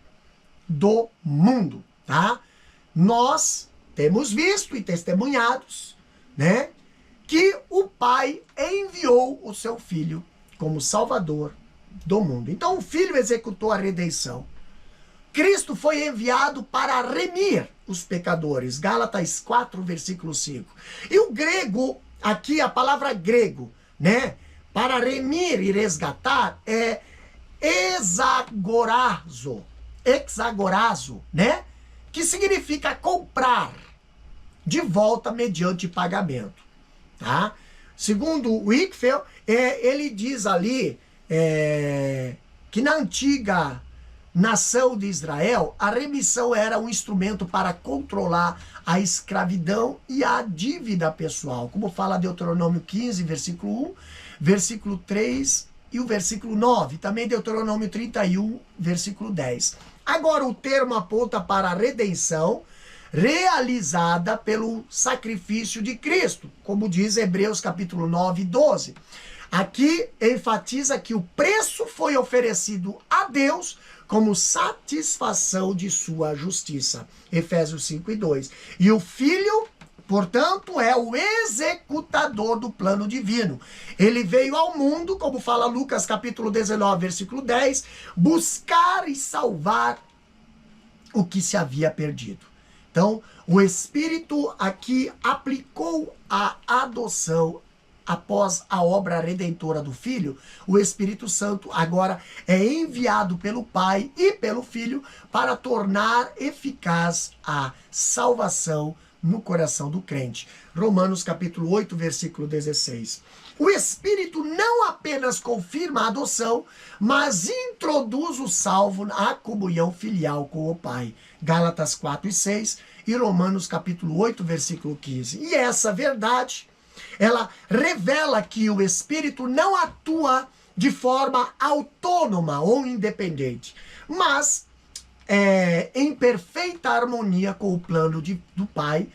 do mundo, tá? Nós temos visto e testemunhados, né, que o Pai enviou o seu Filho como Salvador do mundo. Então o Filho executou a redenção. Cristo foi enviado para remir os pecadores. Gálatas 4, versículo 5. E o grego, aqui a palavra grego, né, para remir e resgatar é exagorazo, né, que significa comprar de volta mediante pagamento. Tá? Segundo o Wickfield, ele diz ali que na antiga nação de Israel, a remissão era um instrumento para controlar a escravidão e a dívida pessoal, como fala Deuteronômio 15, versículo 1, versículo 3 e o versículo 9, também Deuteronômio 31, versículo 10. Agora o termo aponta para a redenção realizada pelo sacrifício de Cristo, como diz Hebreus capítulo 9, 12. Aqui enfatiza que o preço foi oferecido a Deus como satisfação de sua justiça. Efésios 5 e 2. E o Filho, portanto, é o executador do plano divino. Ele veio ao mundo, como fala Lucas capítulo 19, versículo 10, buscar e salvar o que se havia perdido. Então, o Espírito aqui aplicou a adoção após a obra redentora do Filho. O Espírito Santo agora é enviado pelo Pai e pelo Filho para tornar eficaz a salvação no coração do crente. Romanos capítulo 8, versículo 16. O Espírito não apenas confirma a adoção, mas introduz o salvo à comunhão filial com o Pai. Gálatas 4 e 6 e Romanos capítulo 8, versículo 15. E essa verdade, ela revela que o Espírito não atua de forma autônoma ou independente, mas em perfeita harmonia com o plano do Pai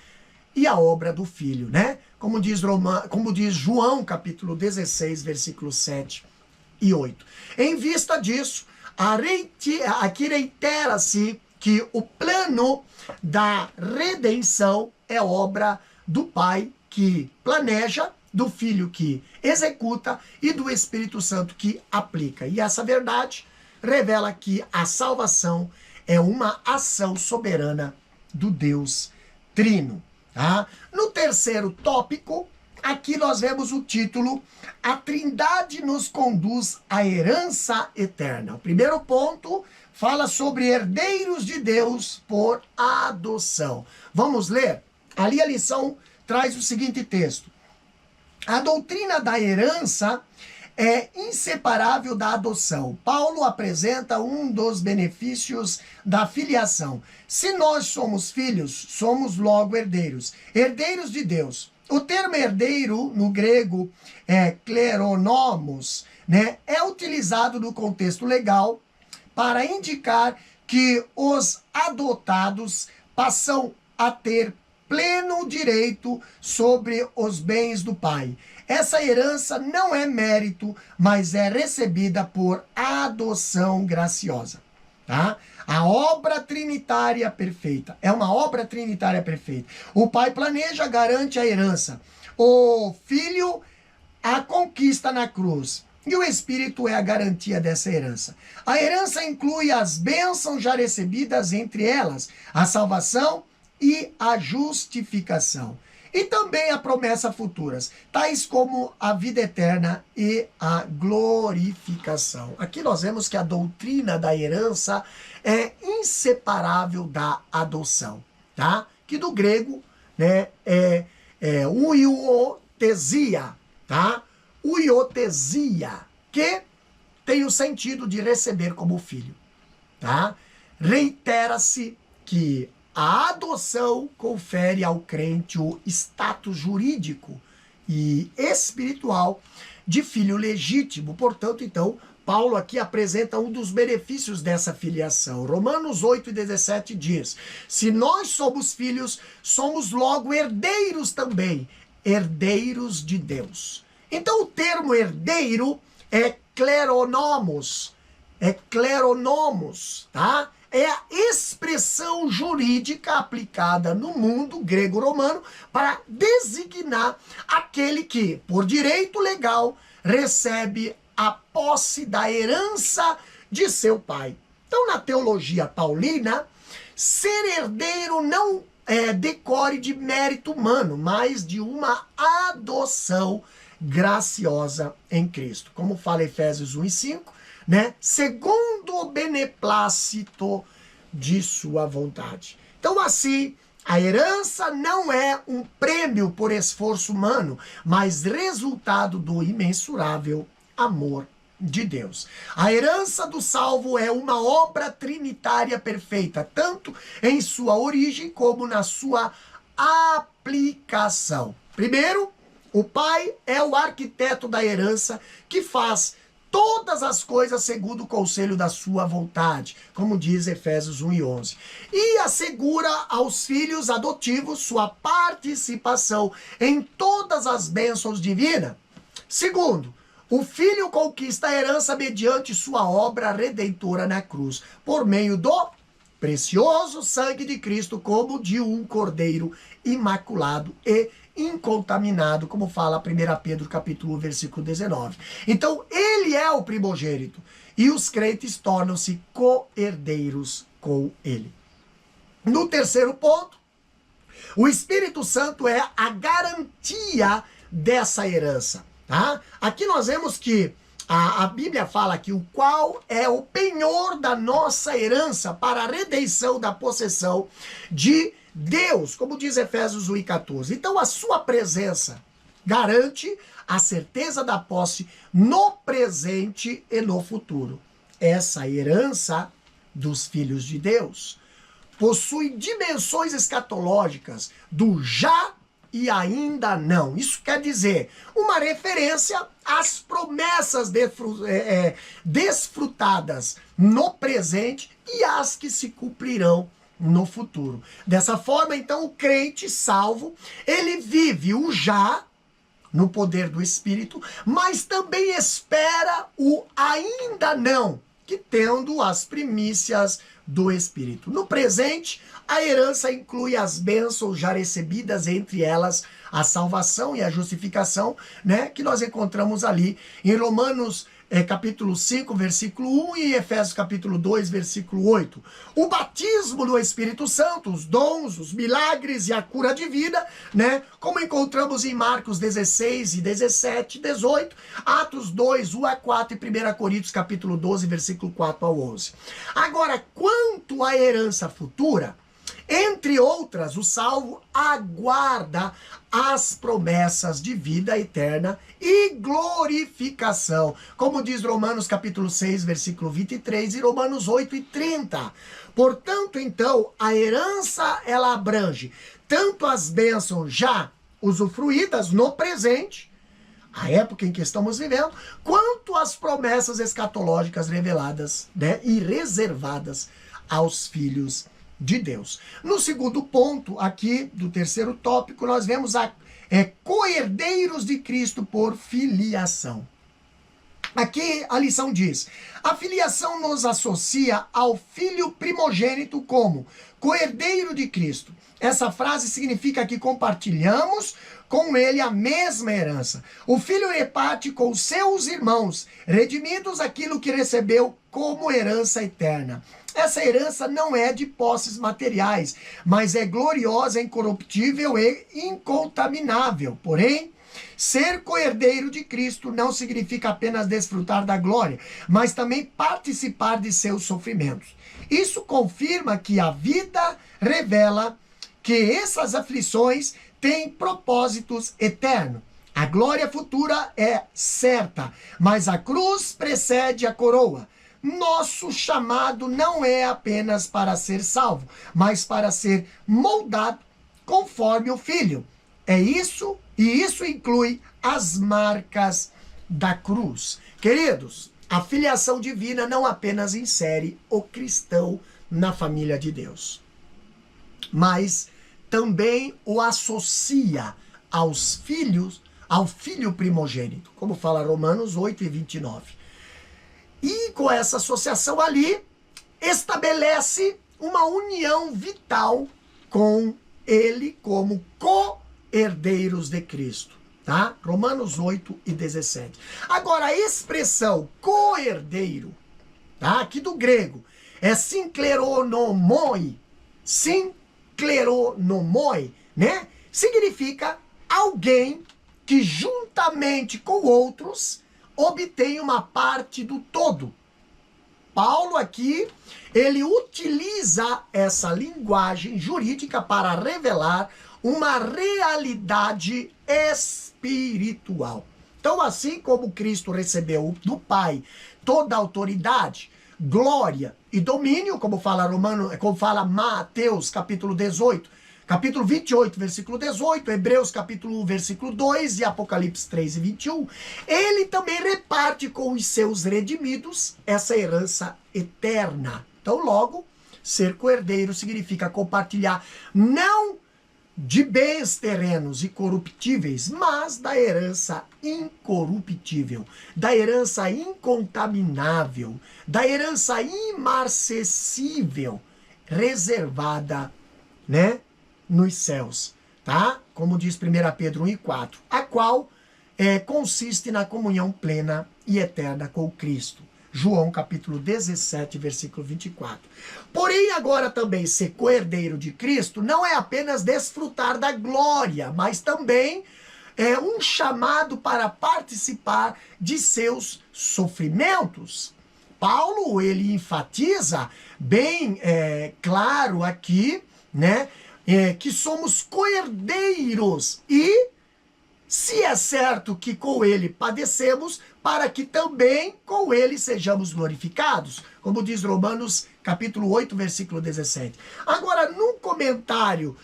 e a obra do Filho, né? Como diz João, capítulo 16, versículos 7 e 8. Em vista disso, aqui reitera-se que o plano da redenção é obra do Pai que planeja, do Filho que executa e do Espírito Santo que aplica. E essa verdade revela que a salvação é uma ação soberana do Deus Trino. Tá? No terceiro tópico, aqui nós vemos o título: A Trindade nos conduz à herança eterna. O primeiro ponto fala sobre herdeiros de Deus por adoção. Vamos ler? Ali a lição traz o seguinte texto: a doutrina da herança é inseparável da adoção. Paulo apresenta um dos benefícios da filiação. Se nós somos filhos, somos logo herdeiros, herdeiros de Deus. O termo herdeiro, no grego, é kleronomos, né? É utilizado no contexto legal para indicar que os adotados passam a ter pleno direito sobre os bens do pai. Essa herança não é mérito, mas é recebida por adoção graciosa. Tá? A obra trinitária perfeita. É uma obra trinitária perfeita. O pai planeja, garante a herança. O filho a conquista na cruz. E o Espírito é a garantia dessa herança. A herança inclui as bênçãos já recebidas, entre elas a salvação e a justificação. E também a promessa futuras, tais como a vida eterna e a glorificação. Aqui nós vemos que a doutrina da herança é inseparável da adoção, tá? Que do grego, né, é uiotesia, tá? Uiotesia, que tem o sentido de receber como filho, tá? Reitera-se que a adoção confere ao crente o status jurídico e espiritual de filho legítimo. Portanto, então, Paulo aqui apresenta um dos benefícios dessa filiação. Romanos 8 e 17 diz: se nós somos filhos, somos logo herdeiros também, herdeiros de Deus. Então, o termo herdeiro é kleronomos, tá? É a expressão jurídica aplicada no mundo grego-romano para designar aquele que, por direito legal, recebe a posse da herança de seu pai. Então, na teologia paulina, ser herdeiro não decorre de mérito humano, mas de uma adoção graciosa em Cristo. Como fala Efésios 1 e 5, né? Segundo o beneplácito de sua vontade. Então, assim, a herança não é um prêmio por esforço humano, mas resultado do imensurável amor de Deus. A herança do salvo é uma obra trinitária perfeita, tanto em sua origem como na sua aplicação. Primeiro, o pai é o arquiteto da herança que faz todas as coisas segundo o conselho da sua vontade, como diz Efésios 1 e 11. E assegura aos filhos adotivos sua participação em todas as bênçãos divinas. Segundo, o filho conquista a herança mediante sua obra redentora na cruz, por meio do precioso sangue de Cristo, como de um cordeiro imaculado e incontaminado, como fala 1 Pedro capítulo 1, versículo 19. Então, ele é o primogênito e os crentes tornam-se co-herdeiros com ele. No terceiro ponto, O Espírito Santo é a garantia dessa herança, tá? Aqui nós vemos que a Bíblia fala que o qual é o penhor da nossa herança para a redenção da possessão de Deus, como diz Efésios 1:14. Então a sua presença garante a certeza da posse no presente e no futuro. Essa herança dos filhos de Deus possui dimensões escatológicas do já e ainda não. Isso quer dizer uma referência às promessas desfrutadas no presente e às que se cumprirão no futuro. Dessa forma, então, o crente salvo, ele vive o já no poder do Espírito, mas também espera o ainda não, que tendo as primícias do Espírito. No presente, a herança inclui as bênçãos já recebidas, entre elas a salvação e a justificação, né, que nós encontramos ali em Romanos capítulo 5, versículo 1 e Efésios capítulo 2, versículo 8. O batismo do Espírito Santo, os dons, os milagres e a cura de vida, né, como encontramos em Marcos 16 e 17, 18, Atos 2, 1 a 4 e 1 Coríntios capítulo 12, versículo 4 ao 11. Agora, quanto à herança futura, entre outras, o salvo aguarda as promessas de vida eterna e glorificação, como diz Romanos capítulo 6, versículo 23 e Romanos 8 e 30. Portanto, então, a herança, ela abrange tanto as bênçãos já usufruídas no presente, a época em que estamos vivendo, quanto as promessas escatológicas reveladas, né, e reservadas aos filhos de Deus. No segundo ponto aqui do terceiro tópico, nós vemos co-herdeiros de Cristo por filiação. Aqui a lição diz: a filiação nos associa ao filho primogênito como co-herdeiro de Cristo. Essa frase significa que compartilhamos com ele a mesma herança. O filho reparte com seus irmãos, redimidos aquilo que recebeu como herança eterna. Essa herança não é de posses materiais, mas é gloriosa, incorruptível e incontaminável. Porém, ser co-herdeiro de Cristo não significa apenas desfrutar da glória, mas também participar de seus sofrimentos. Isso confirma que a vida revela que essas aflições têm propósitos eternos. A glória futura é certa, mas a cruz precede a coroa. Nosso chamado não é apenas para ser salvo, mas para ser moldado conforme o Filho. É isso, e isso inclui as marcas da cruz. Queridos, a filiação divina não apenas insere o cristão na família de Deus, mas também o associa aos filhos, ao filho primogênito, como fala Romanos 8 e 29. E com essa associação ali, estabelece uma união vital com ele como co-herdeiros de Cristo, tá? Romanos 8 e 17. Agora, a expressão co-herdeiro, tá? Aqui do grego, é sinkleronomoi, né? Significa alguém que juntamente com outros obtém uma parte do todo. Paulo aqui, ele utiliza essa linguagem jurídica para revelar uma realidade espiritual. Então, assim como Cristo recebeu do Pai toda a autoridade, glória e domínio, como fala Mateus capítulo 18, capítulo 28, versículo 18, Hebreus capítulo 1, versículo 2 e Apocalipse 3 e 21, ele também reparte com os seus redimidos essa herança eterna. Então, logo, ser co-herdeiro significa compartilhar não de bens terrenos e corruptíveis, mas da herança incorruptível, da herança incontaminável, da herança imarcessível, reservada, né, nos céus, tá? Como diz 1 Pedro 1:4, a qual consiste na comunhão plena e eterna com Cristo. João capítulo 17, versículo 24. Porém, agora também ser co-herdeiro de Cristo não é apenas desfrutar da glória, mas também é um chamado para participar de seus sofrimentos. Paulo, ele enfatiza bem claro aqui, né, que somos co-herdeiros e se é certo que com ele padecemos, para que também com ele sejamos glorificados, como diz Romanos capítulo 8, versículo 17. Agora, num comentário,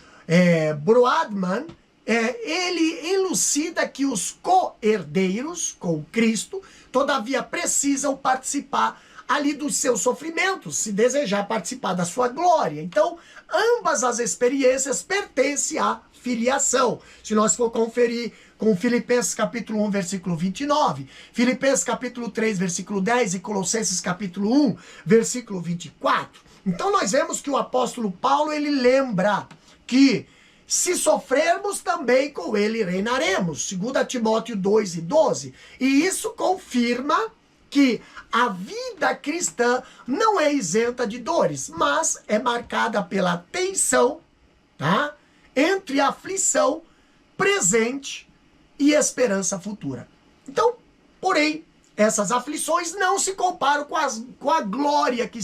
Broadman, ele elucida que os co-herdeiros com Cristo, todavia precisam participar ali dos seus sofrimentos, se desejar participar da sua glória. Então, ambas as experiências pertencem à filiação. Se nós for conferir com Filipenses capítulo 1, versículo 29, Filipenses capítulo 3, versículo 10 e Colossenses capítulo 1, versículo 24. Então nós vemos que o apóstolo Paulo, ele lembra que se sofrermos, também com ele reinaremos. 2 Timóteo 2 e 12. E isso confirma que a vida cristã não é isenta de dores, mas é marcada pela tensão, tá, entre a aflição presente e esperança futura. Então, porém, essas aflições não se comparam com a glória que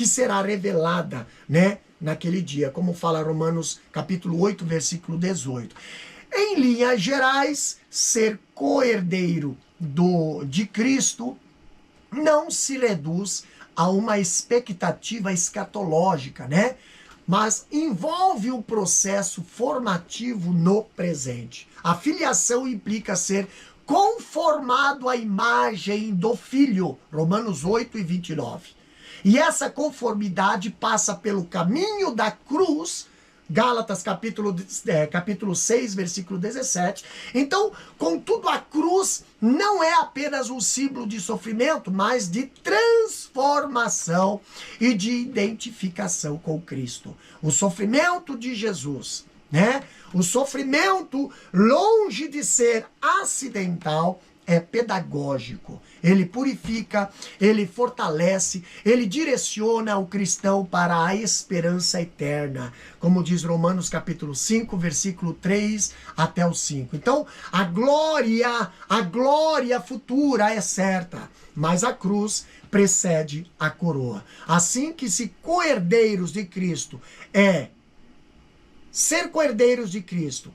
será revelada, né, naquele dia, como fala Romanos capítulo 8, versículo 18. Em linhas gerais, ser co-herdeiro de Cristo não se reduz a uma expectativa escatológica, né? Mas envolve um processo formativo no presente. A filiação implica ser conformado à imagem do Filho, Romanos 8 e 29. E essa conformidade passa pelo caminho da cruz, Gálatas capítulo 6, versículo 17. Então, contudo, a cruz não é apenas um símbolo de sofrimento, mas de transformação e de identificação com Cristo. O sofrimento de Jesus, né? O sofrimento, longe de ser acidental, é pedagógico. Ele purifica, ele fortalece, ele direciona o cristão para a esperança eterna, como diz Romanos capítulo 5, versículo 3 até o 5. Então, a glória futura é certa, mas a cruz precede a coroa. Assim que se co-herdeiros de Cristo ser co-herdeiros de Cristo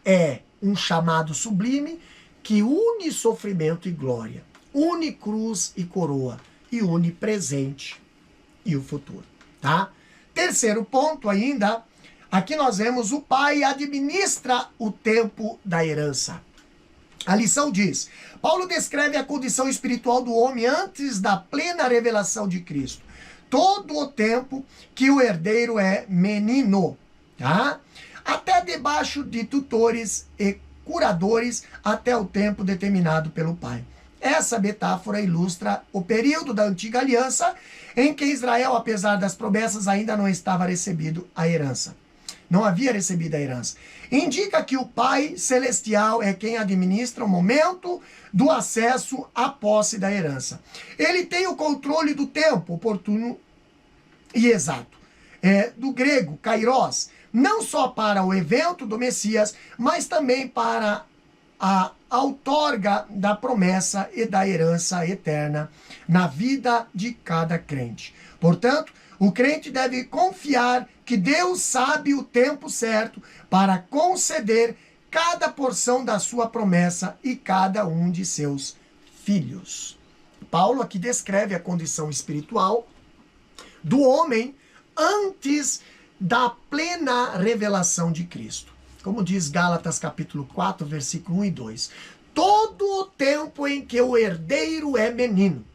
é um chamado sublime que une sofrimento e glória, une cruz e coroa, e une presente e o futuro, tá? Terceiro ponto ainda, aqui nós vemos o pai administra o tempo da herança. A lição diz, Paulo descreve a condição espiritual do homem antes da plena revelação de Cristo. Todo o tempo que o herdeiro é menino, tá? Até debaixo de tutores e curadores até o tempo determinado pelo pai. Essa metáfora ilustra o período da antiga aliança em que Israel, apesar das promessas, ainda não estava recebido a herança. Não havia recebido a herança. Indica que o Pai Celestial é quem administra o momento do acesso à posse da herança. Ele tem o controle do tempo oportuno e exato. Do grego, kairos, não só para o evento do Messias, mas também para a outorga da promessa e da herança eterna na vida de cada crente. Portanto, o crente deve confiar que Deus sabe o tempo certo para conceder cada porção da sua promessa e cada um de seus filhos. Paulo aqui descreve a condição espiritual do homem antes da plena revelação de Cristo. Como diz Gálatas capítulo 4, versículo 1 e 2. Todo o tempo em que o herdeiro é menino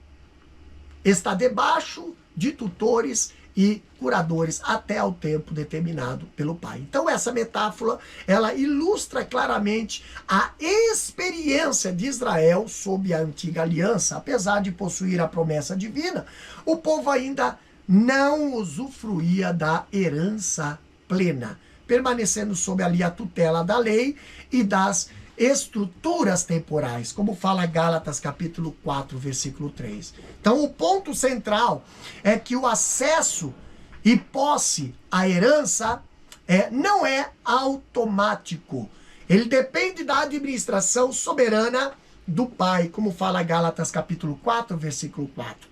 está debaixo de tutores e curadores até ao tempo determinado pelo Pai. Então essa metáfora, ela ilustra claramente a experiência de Israel sob a antiga aliança. Apesar de possuir a promessa divina, o povo ainda não usufruía da herança plena, permanecendo sob ali a tutela da lei e das estruturas temporais, como fala Gálatas capítulo 4, versículo 3. Então o ponto central é que o acesso e posse à herança não é automático. Ele depende da administração soberana do pai, como fala Gálatas capítulo 4, versículo 4.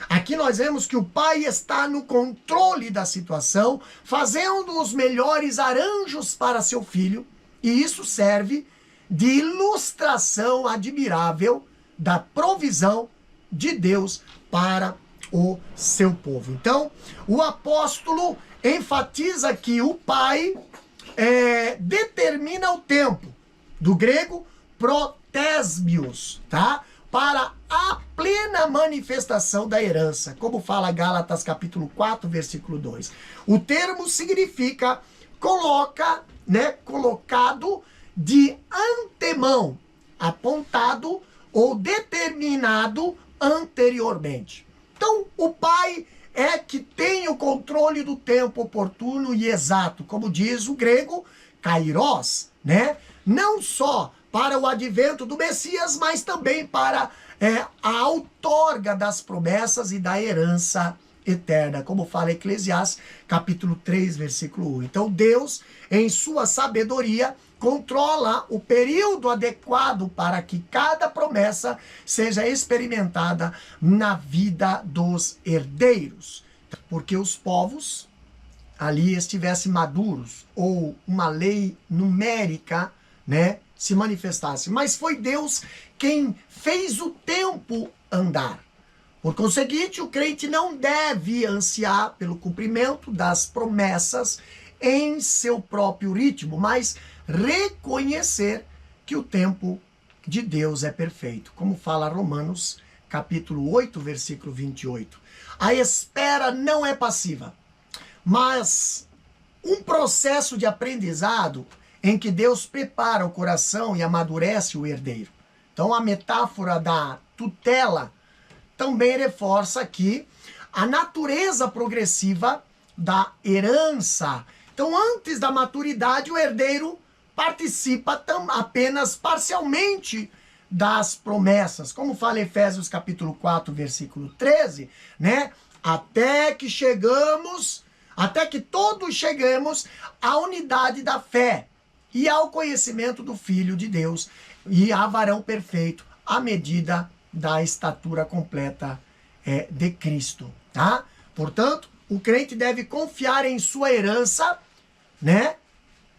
Aqui nós vemos que o pai está no controle da situação, fazendo os melhores arranjos para seu filho, e isso serve de ilustração admirável da provisão de Deus para o seu povo. Então, o apóstolo enfatiza que o pai determina o tempo, do grego protésbios, tá? Para a plena manifestação da herança, como fala Gálatas capítulo 4, versículo 2. O termo significa colocado de antemão, apontado ou determinado anteriormente. Então, o pai é que tem o controle do tempo oportuno e exato, como diz o grego, kairos, né? Não só para o advento do Messias, mas também para a outorga das promessas e da herança eterna, como fala Eclesiastes, capítulo 3, versículo 1. Então Deus, em sua sabedoria, controla o período adequado para que cada promessa seja experimentada na vida dos herdeiros. Porque os povos ali estivessem maduros, ou uma lei numérica, né, se manifestasse. Mas foi Deus quem fez o tempo andar. Por conseguinte, o crente não deve ansiar pelo cumprimento das promessas em seu próprio ritmo, mas reconhecer que o tempo de Deus é perfeito. Como fala Romanos, capítulo 8, versículo 28. A espera não é passiva, mas um processo de aprendizado em que Deus prepara o coração e amadurece o herdeiro. Então a metáfora da tutela também reforça aqui a natureza progressiva da herança. Então, antes da maturidade, o herdeiro participa apenas parcialmente das promessas. Como fala Efésios capítulo 4, versículo 13, né? Até que todos chegamos à unidade da fé e ao conhecimento do Filho de Deus e a varão perfeito, à medida da estatura completa de Cristo, tá? Portanto, o crente deve confiar em sua herança, né?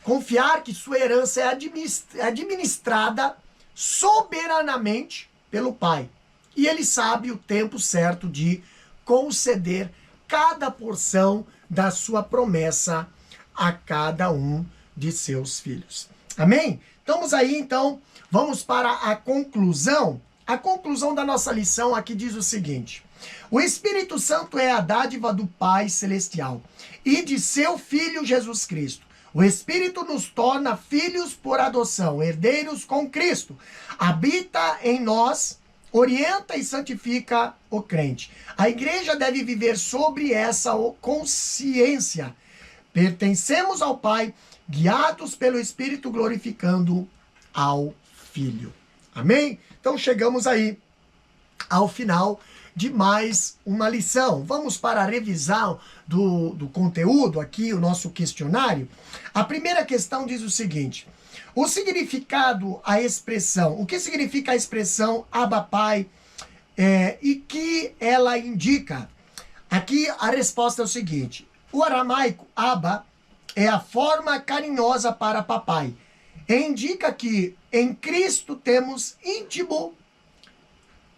Confiar que sua herança é administrada soberanamente pelo Pai. E ele sabe o tempo certo de conceder cada porção da sua promessa a cada um de seus filhos. Amém? Estamos aí, então, vamos para a conclusão. A conclusão da nossa lição aqui diz o seguinte: o Espírito Santo é a dádiva do Pai Celestial e de seu Filho Jesus Cristo. O Espírito nos torna filhos por adoção, herdeiros com Cristo. Habita em nós, orienta e santifica o crente. A igreja deve viver sobre essa consciência. Pertencemos ao Pai, guiados pelo Espírito, glorificando ao Filho. Amém? Então chegamos aí ao final de mais uma lição. Vamos para a revisão do conteúdo aqui, o nosso questionário. A primeira questão diz o seguinte: o significado, a expressão, o que significa a expressão Abba Pai e que ela indica? Aqui a resposta é o seguinte: o aramaico Abba é a forma carinhosa para papai. Indica que em Cristo temos íntimo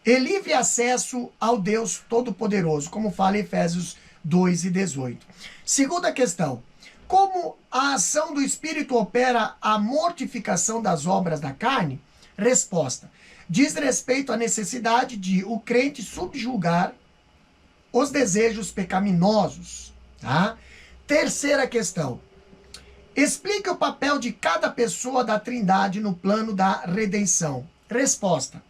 e livre acesso ao Deus Todo-Poderoso, como fala Efésios 2 e 18. Segunda questão: como a ação do Espírito opera a mortificação das obras da carne? Resposta: diz respeito à necessidade de o crente subjugar os desejos pecaminosos. Tá? Terceira questão: explique o papel de cada pessoa da Trindade no plano da redenção. Resposta: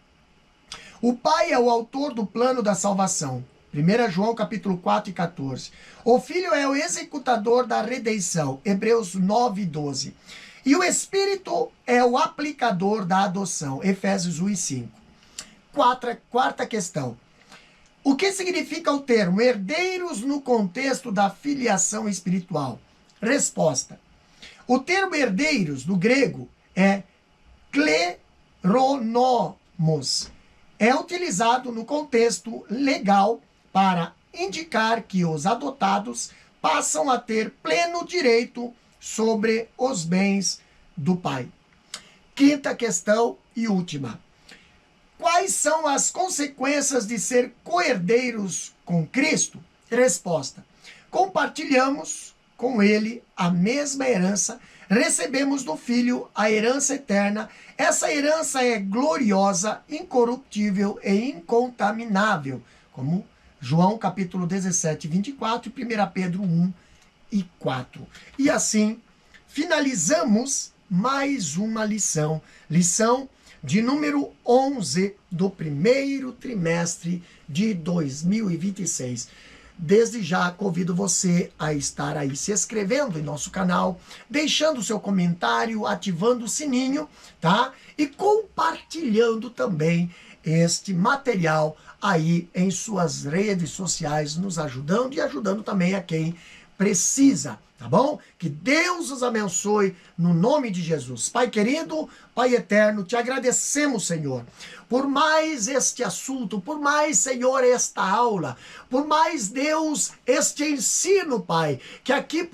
o Pai é o autor do plano da salvação. 1 João capítulo 4 e 14. O Filho é o executador da redenção. Hebreus 9 e 12. E o Espírito é o aplicador da adoção. Efésios 1:5. Quarta questão. O que significa o termo herdeiros no contexto da filiação espiritual? Resposta. O termo herdeiros, do grego, é kleronomos. É utilizado no contexto legal para indicar que os adotados passam a ter pleno direito sobre os bens do pai. Quinta questão e última. Quais são as consequências de ser co-herdeiros com Cristo? Resposta. Compartilhamos com ele a mesma herança, recebemos do Filho a herança eterna. Essa herança é gloriosa, incorruptível e incontaminável, como João capítulo 17, 24 e 1 Pedro 1:4. E assim, finalizamos mais uma lição. Lição de número 11 do primeiro trimestre de 2026. Desde já, convido você a estar aí se inscrevendo em nosso canal, deixando seu comentário, ativando o sininho, tá? E compartilhando também este material aí em suas redes sociais, nos ajudando e ajudando também a quem precisa, tá bom? Que Deus os abençoe no nome de Jesus. Pai querido, Pai eterno, te agradecemos, Senhor, por mais este assunto, por mais, Senhor, esta aula, por mais, Deus, este ensino, Pai, que aqui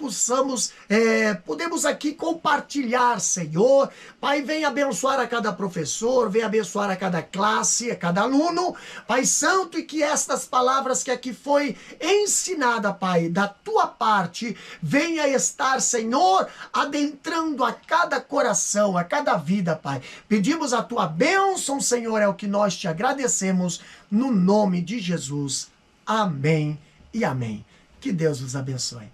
podemos aqui compartilhar, Senhor. Pai, vem abençoar a cada professor, vem abençoar a cada classe, a cada aluno, Pai Santo, e que estas palavras que aqui foi ensinada, Pai, da tua parte, venha estar, Senhor, adentrando a cada coração, a cada vida, Pai. Pedimos a tua bênção, Senhor, é o que nós te agradecemos, no nome de Jesus. Amém e amém. Que Deus os abençoe.